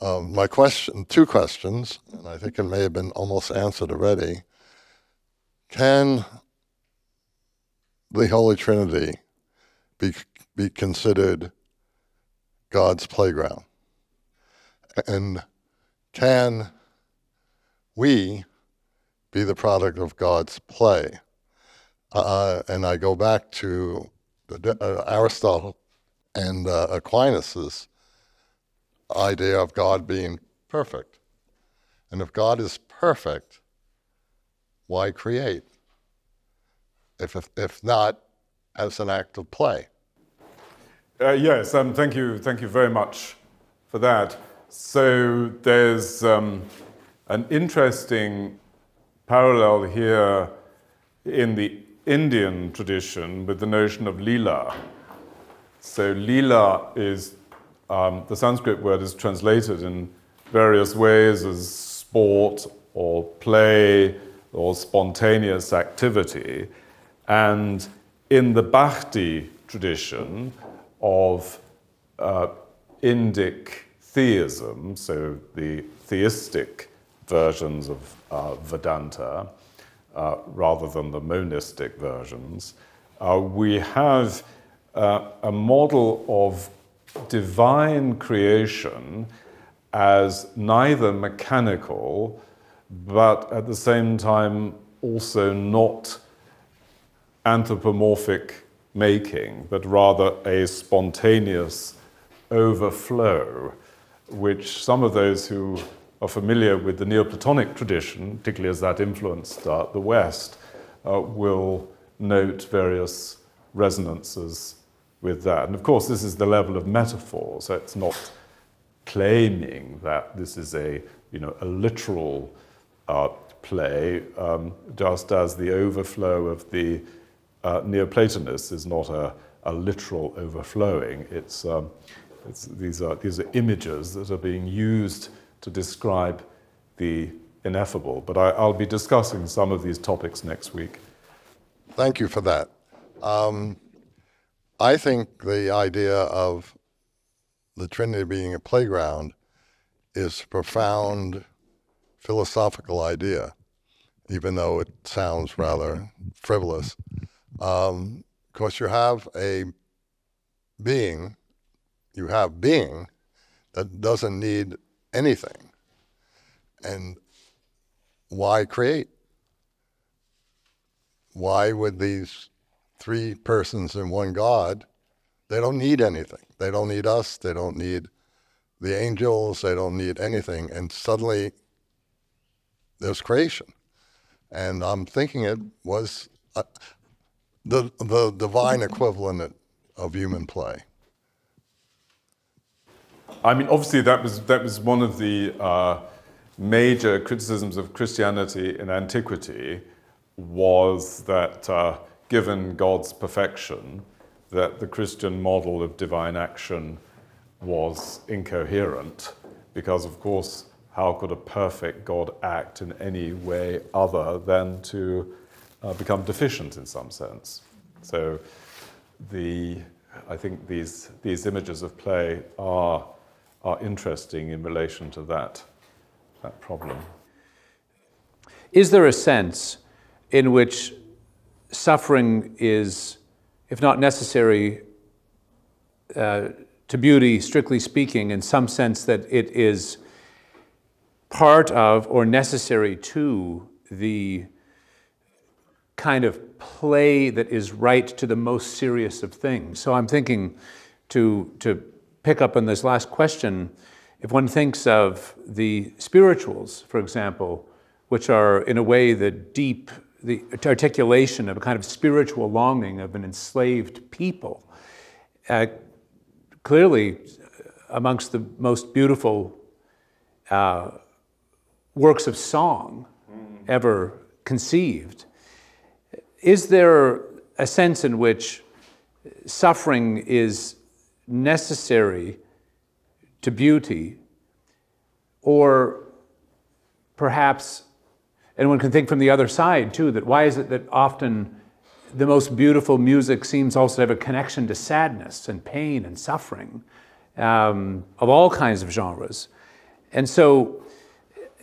My question, 2 questions, and I think it may have been almost answered already. Can the Holy Trinity be considered God's playground? And can we be the product of God's play? And I go back to Aristotle and Aquinas' idea of God being perfect. And if God is perfect, why create? If not as an act of play. Yes, thank you very much for that. So there's an interesting parallel here in the Indian tradition with the notion of lila. So lila is, the Sanskrit word is translated in various ways as sport or play or spontaneous activity. And in the Bhakti tradition of Indic theism, so the theistic versions of Vedanta, rather than the monistic versions, we have a model of divine creation as neither mechanical, but at the same time also not anthropomorphic making, but rather a spontaneous overflow, which some of those who are familiar with the Neoplatonic tradition, particularly as that influenced the West, will note various resonances with that. And of course, this is the level of metaphor, so it's not claiming that this is a literal play, just as the overflow of the Neoplatonists is not a literal overflowing. These are images that are being used to describe the ineffable. But I'll be discussing some of these topics next week. Thank you for that. I think the idea of the Trinity being a playground is a profound philosophical idea, even though it sounds rather frivolous. Because you have being that doesn't need anything. And why create? Why would these three persons in one God, they don't need anything. They don't need us, they don't need the angels, they don't need anything. And suddenly there's creation. And I'm thinking it was the divine equivalent of human play. I mean, obviously that was one of the major criticisms of Christianity in antiquity, was that given God's perfection, that the Christian model of divine action was incoherent, because of course, how could a perfect God act in any way other than to become deficient in some sense? So I think these images of play are interesting in relation to that problem. Is there a sense in which suffering is, if not necessary to beauty, strictly speaking, in some sense that it is part of or necessary to the kind of play that is right to the most serious of things? So I'm thinking, to pick up on this last question, if one thinks of the spirituals, for example, which are in a way the articulation of a kind of spiritual longing of an enslaved people, clearly amongst the most beautiful works of song ever conceived, is there a sense in which suffering is necessary to beauty, or perhaps, and one can think from the other side too, that why is it that often the most beautiful music seems also to have a connection to sadness and pain and suffering of all kinds of genres? And so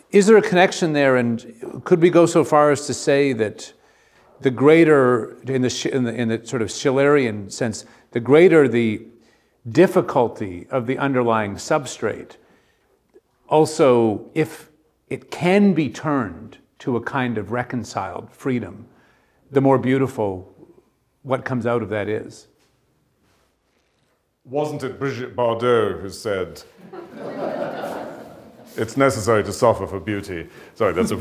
is there a connection there, and could we go so far as to say that the greater, in the sort of Schillerian sense, the greater the difficulty of the underlying substrate, also, if it can be turned to a kind of reconciled freedom, the more beautiful what comes out of that is? Wasn't it Brigitte Bardot who said, it's necessary to suffer for beauty? Sorry, that's a...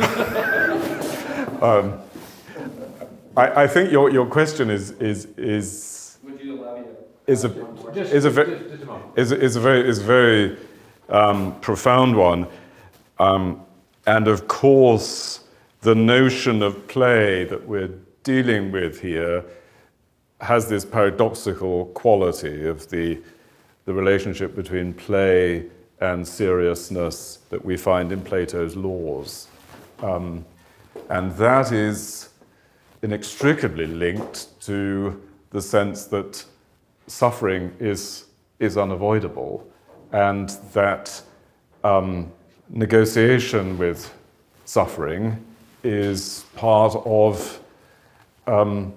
I think your question is Would you allow me to? Is a very profound one, and of course the notion of play that we're dealing with here has this paradoxical quality of the relationship between play and seriousness that we find in Plato's Laws. And that is inextricably linked to the sense that suffering is unavoidable, and that negotiation with suffering is part of the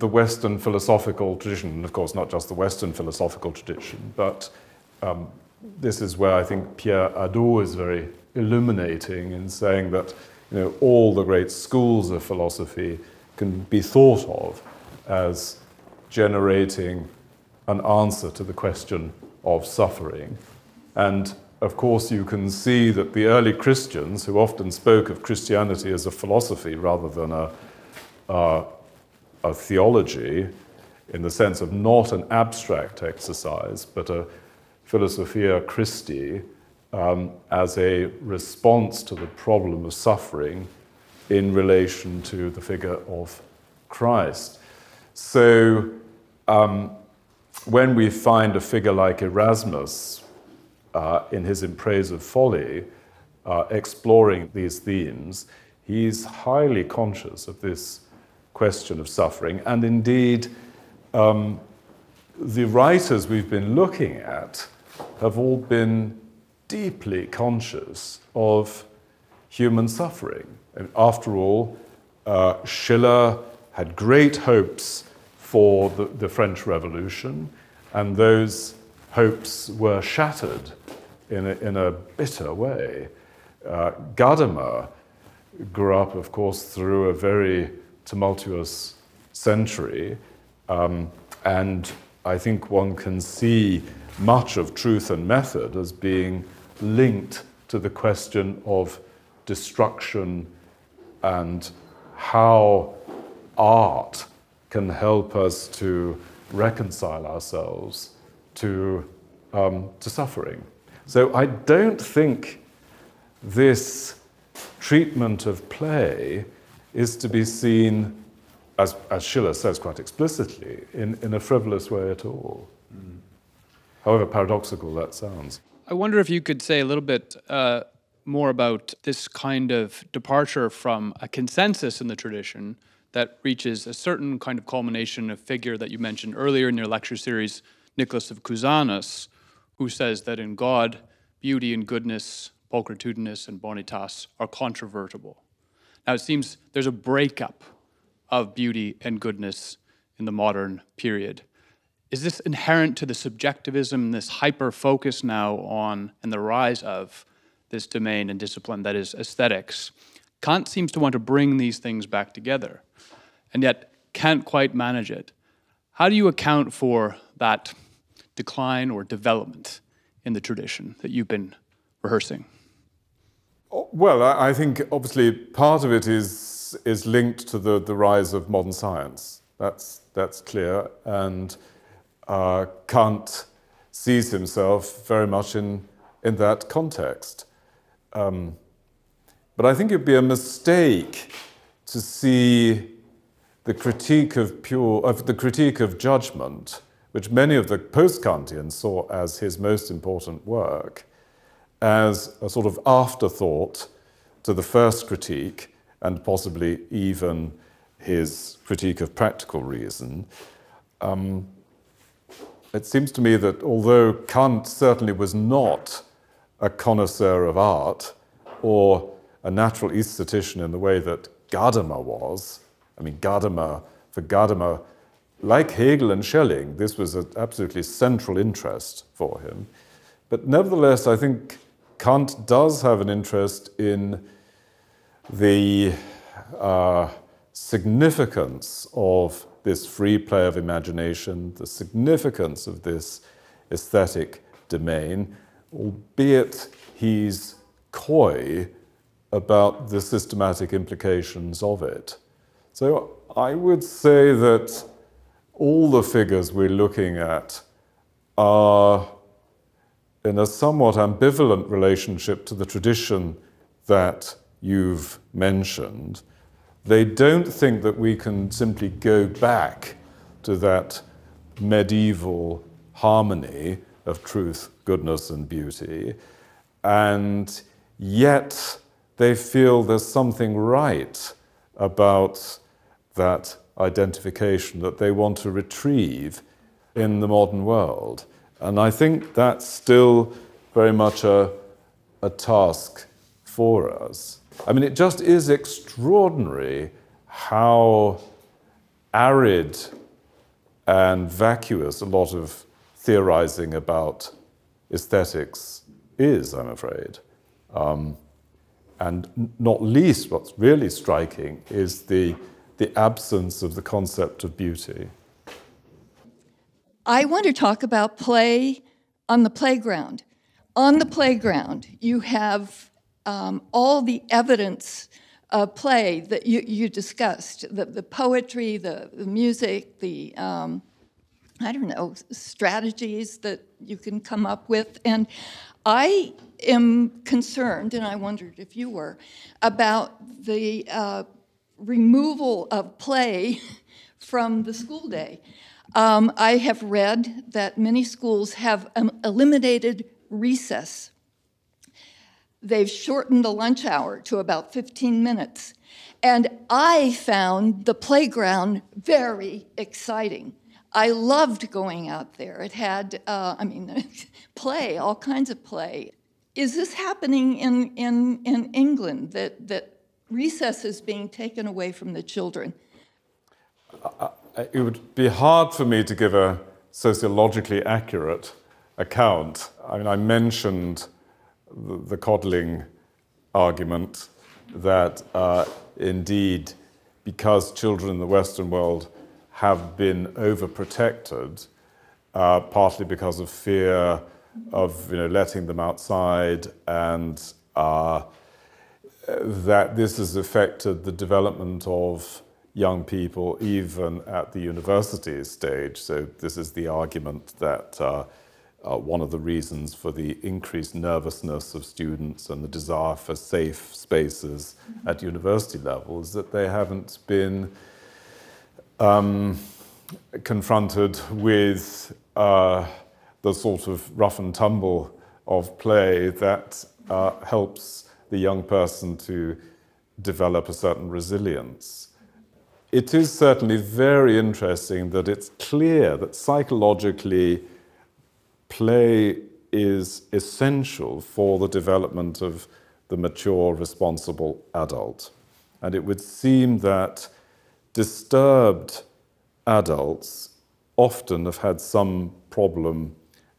Western philosophical tradition, and of course not just the Western philosophical tradition, but this is where I think Pierre Hadot is very illuminating in saying that all the great schools of philosophy can be thought of as generating an answer to the question of suffering. And of course you can see that the early Christians, who often spoke of Christianity as a philosophy rather than a theology, in the sense of not an abstract exercise, but a philosophia Christi, as a response to the problem of suffering in relation to the figure of Christ. So when we find a figure like Erasmus in his In Praise of Folly, exploring these themes, he's highly conscious of this question of suffering. And indeed, the writers we've been looking at have all been deeply conscious of human suffering. And after all, Schiller had great hopes for the French Revolution, and those hopes were shattered in a bitter way. Gadamer grew up, of course, through a very tumultuous century, and I think one can see much of Truth and Method as being linked to the question of destruction and how art can help us to reconcile ourselves to suffering. So I don't think this treatment of play is to be seen, as Schiller says quite explicitly, in a frivolous way at all. However paradoxical that sounds. I wonder if you could say a little bit more about this kind of departure from a consensus in the tradition that reaches a certain kind of culmination, a figure that you mentioned earlier in your lecture series, Nicholas of Cusanus, who says that in God, beauty and goodness, pulchritudinous and bonitas are controvertible. Now it seems there's a breakup of beauty and goodness in the modern period. Is this inherent to the subjectivism, this hyper-focus now on, and the rise of this domain and discipline that is aesthetics? Kant seems to want to bring these things back together, and yet can't quite manage it. How do you account for that decline or development in the tradition that you've been rehearsing? Well, I think obviously part of it is linked to the rise of modern science. That's clear, and Kant sees himself very much in that context. But I think it'd be a mistake to see the critique of judgment, which many of the post-Kantians saw as his most important work, as a sort of afterthought to the first critique, and possibly even his critique of practical reason. It seems to me that although Kant certainly was not a connoisseur of art or a natural aesthetician in the way that Gadamer was, I mean, for Gadamer, like Hegel and Schelling, this was an absolutely central interest for him. But nevertheless, I think Kant does have an interest in the significance of this free play of imagination, the significance of this aesthetic domain, albeit he's coy about the systematic implications of it. So I would say that all the figures we're looking at are in a somewhat ambivalent relationship to the tradition that you've mentioned. They don't think that we can simply go back to that medieval harmony of truth, goodness, and beauty. and yet they feel there's something right about that identification that they want to retrieve in the modern world. And I think that's still very much a task for us. I mean, it just is extraordinary how arid and vacuous a lot of theorizing about aesthetics is, I'm afraid. And not least, what's really striking is the absence of the concept of beauty. I want to talk about play on the playground. On the playground, you have all the evidence of play that you discussed, the poetry, the music, the, I don't know, strategies that you can come up with. And I am concerned, and I wondered if you were, about the removal of play from the school day. I have read that many schools have eliminated recess. They've shortened the lunch hour to about 15 minutes. And I found the playground very exciting. I loved going out there. It had, play, all kinds of play. Is this happening in England, that recess is being taken away from the children? It would be hard for me to give a sociologically accurate account. I mean, I mentioned the coddling argument that indeed, because children in the Western world have been overprotected, partly because of fear of letting them outside, and that this has affected the development of young people even at the university stage. So this is the argument that one of the reasons for the increased nervousness of students and the desire for safe spaces at university level is that they haven't been confronted with the sort of rough and tumble of play that helps the young person to develop a certain resilience. It is certainly very interesting that it's clear that psychologically play is essential for the development of the mature, responsible adult. And it would seem that disturbed adults often have had some problem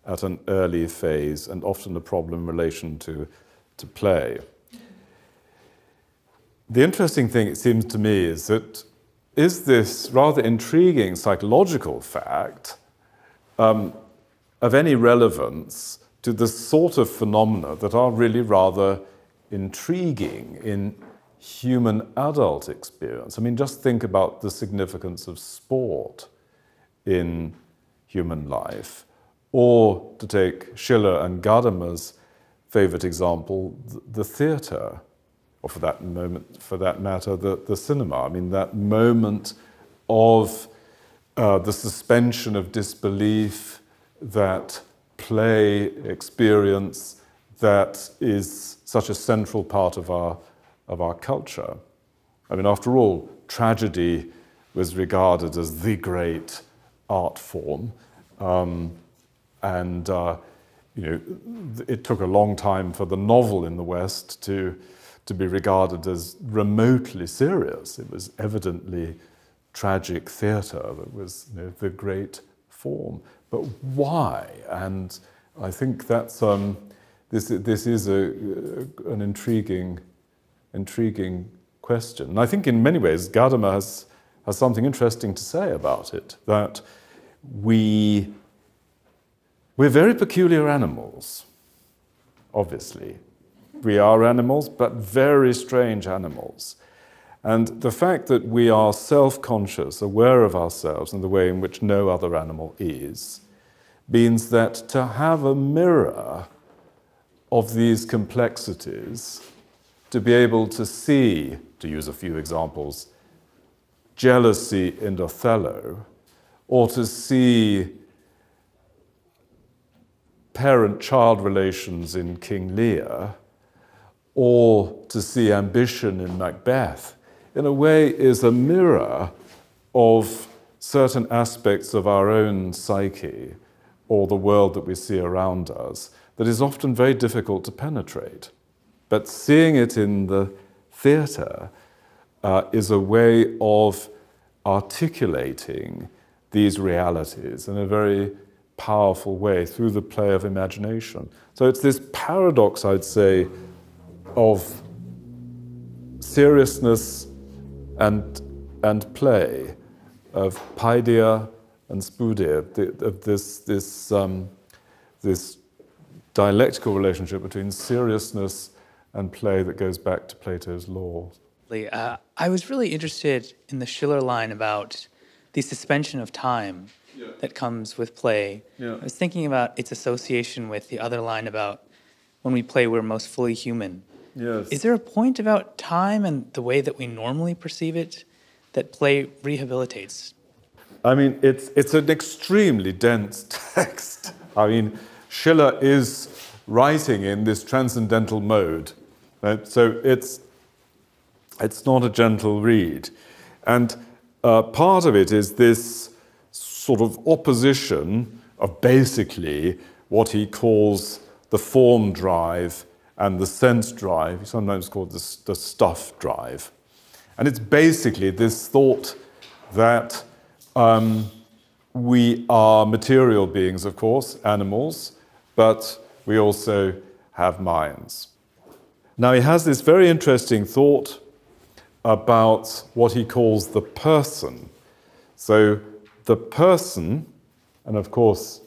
at an early phase, and often a problem in relation to play. The interesting thing, it seems to me, is that is this rather intriguing psychological fact of any relevance to the sort of phenomena that are really rather intriguing in human adult experience? I mean, just think about the significance of sport in human life, or to take Schiller and Gadamer's favorite example, the theater, or for that matter, the cinema. I mean, that moment of the suspension of disbelief, that play experience that is such a central part of our culture. I mean, after all, tragedy was regarded as the great art form, and it took a long time for the novel in the West to be regarded as remotely serious. It was evidently tragic theatre that was the great form. But why? And I think that's this is an intriguing question. And I think in many ways Gadamer has something interesting to say about it, that we're very peculiar animals, obviously. We are animals, but very strange animals. And the fact that we are self-conscious, aware of ourselves in the way in which no other animal is, means that to have a mirror of these complexities, to be able to see, to use a few examples, jealousy in Othello, or to see parent-child relations in King Lear, or to see ambition in Macbeth, in a way is a mirror of certain aspects of our own psyche or the world that we see around us that is often very difficult to penetrate. But seeing it in the theatre is a way of articulating these realities in a very powerful way through the play of imagination. So it's this paradox, I'd say, of seriousness and play, of paideia and spudeia, of this dialectical relationship between seriousness and play that goes back to Plato's law. I was really interested in the Schiller line about the suspension of time that comes with play. I was thinking about its association with the other line about when we play, we're most fully human. Yes. Is there a point about time and the way that we normally perceive it that play rehabilitates? I mean, it's an extremely dense text. I mean, Schiller is writing in this transcendental mode, right? So it's not a gentle read. And part of it is this sort of opposition of basically what he calls the form drive and the sense drive. He sometimes called the stuff drive. And it's basically this thought that we are material beings, of course, animals, but we also have minds. Now, he has this very interesting thought about what he calls the person. So the person, and of course,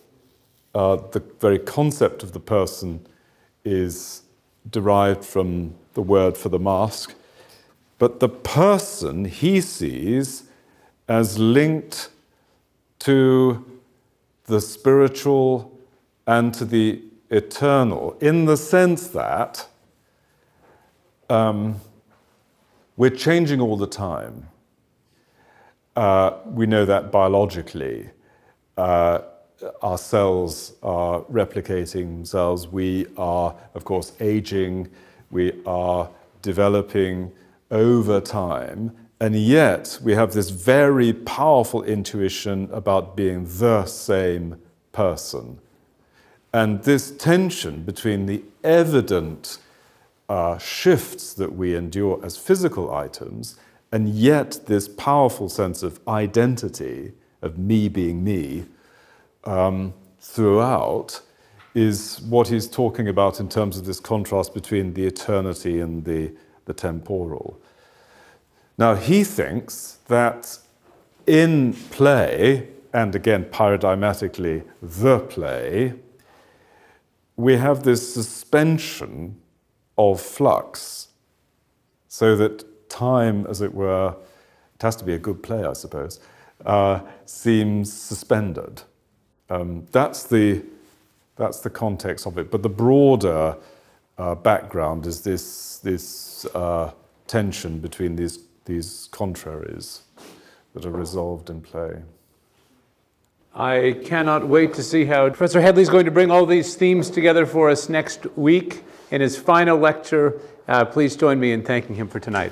the very concept of the person is derived from the word for the mask, but the person he sees as linked to the spiritual and to the eternal, in the sense that we're changing all the time. We know that biologically. Our cells are replicating themselves. We are, of course, aging. We are developing over time. And yet, we have this very powerful intuition about being the same person. And this tension between the evident shifts that we endure as physical items, and yet this powerful sense of identity, of me being me, throughout, is what he's talking about in terms of this contrast between the eternity and the temporal. Now, he thinks that in play, and again, paradigmatically, the play, we have this suspension of flux, so that time, as it were, it has to be a good play, I suppose, seems suspended. That's the context of it. But the broader background is this tension between these contraries that are resolved in play. I cannot wait to see how Professor Hedley is going to bring all these themes together for us next week in his final lecture. Please join me in thanking him for tonight.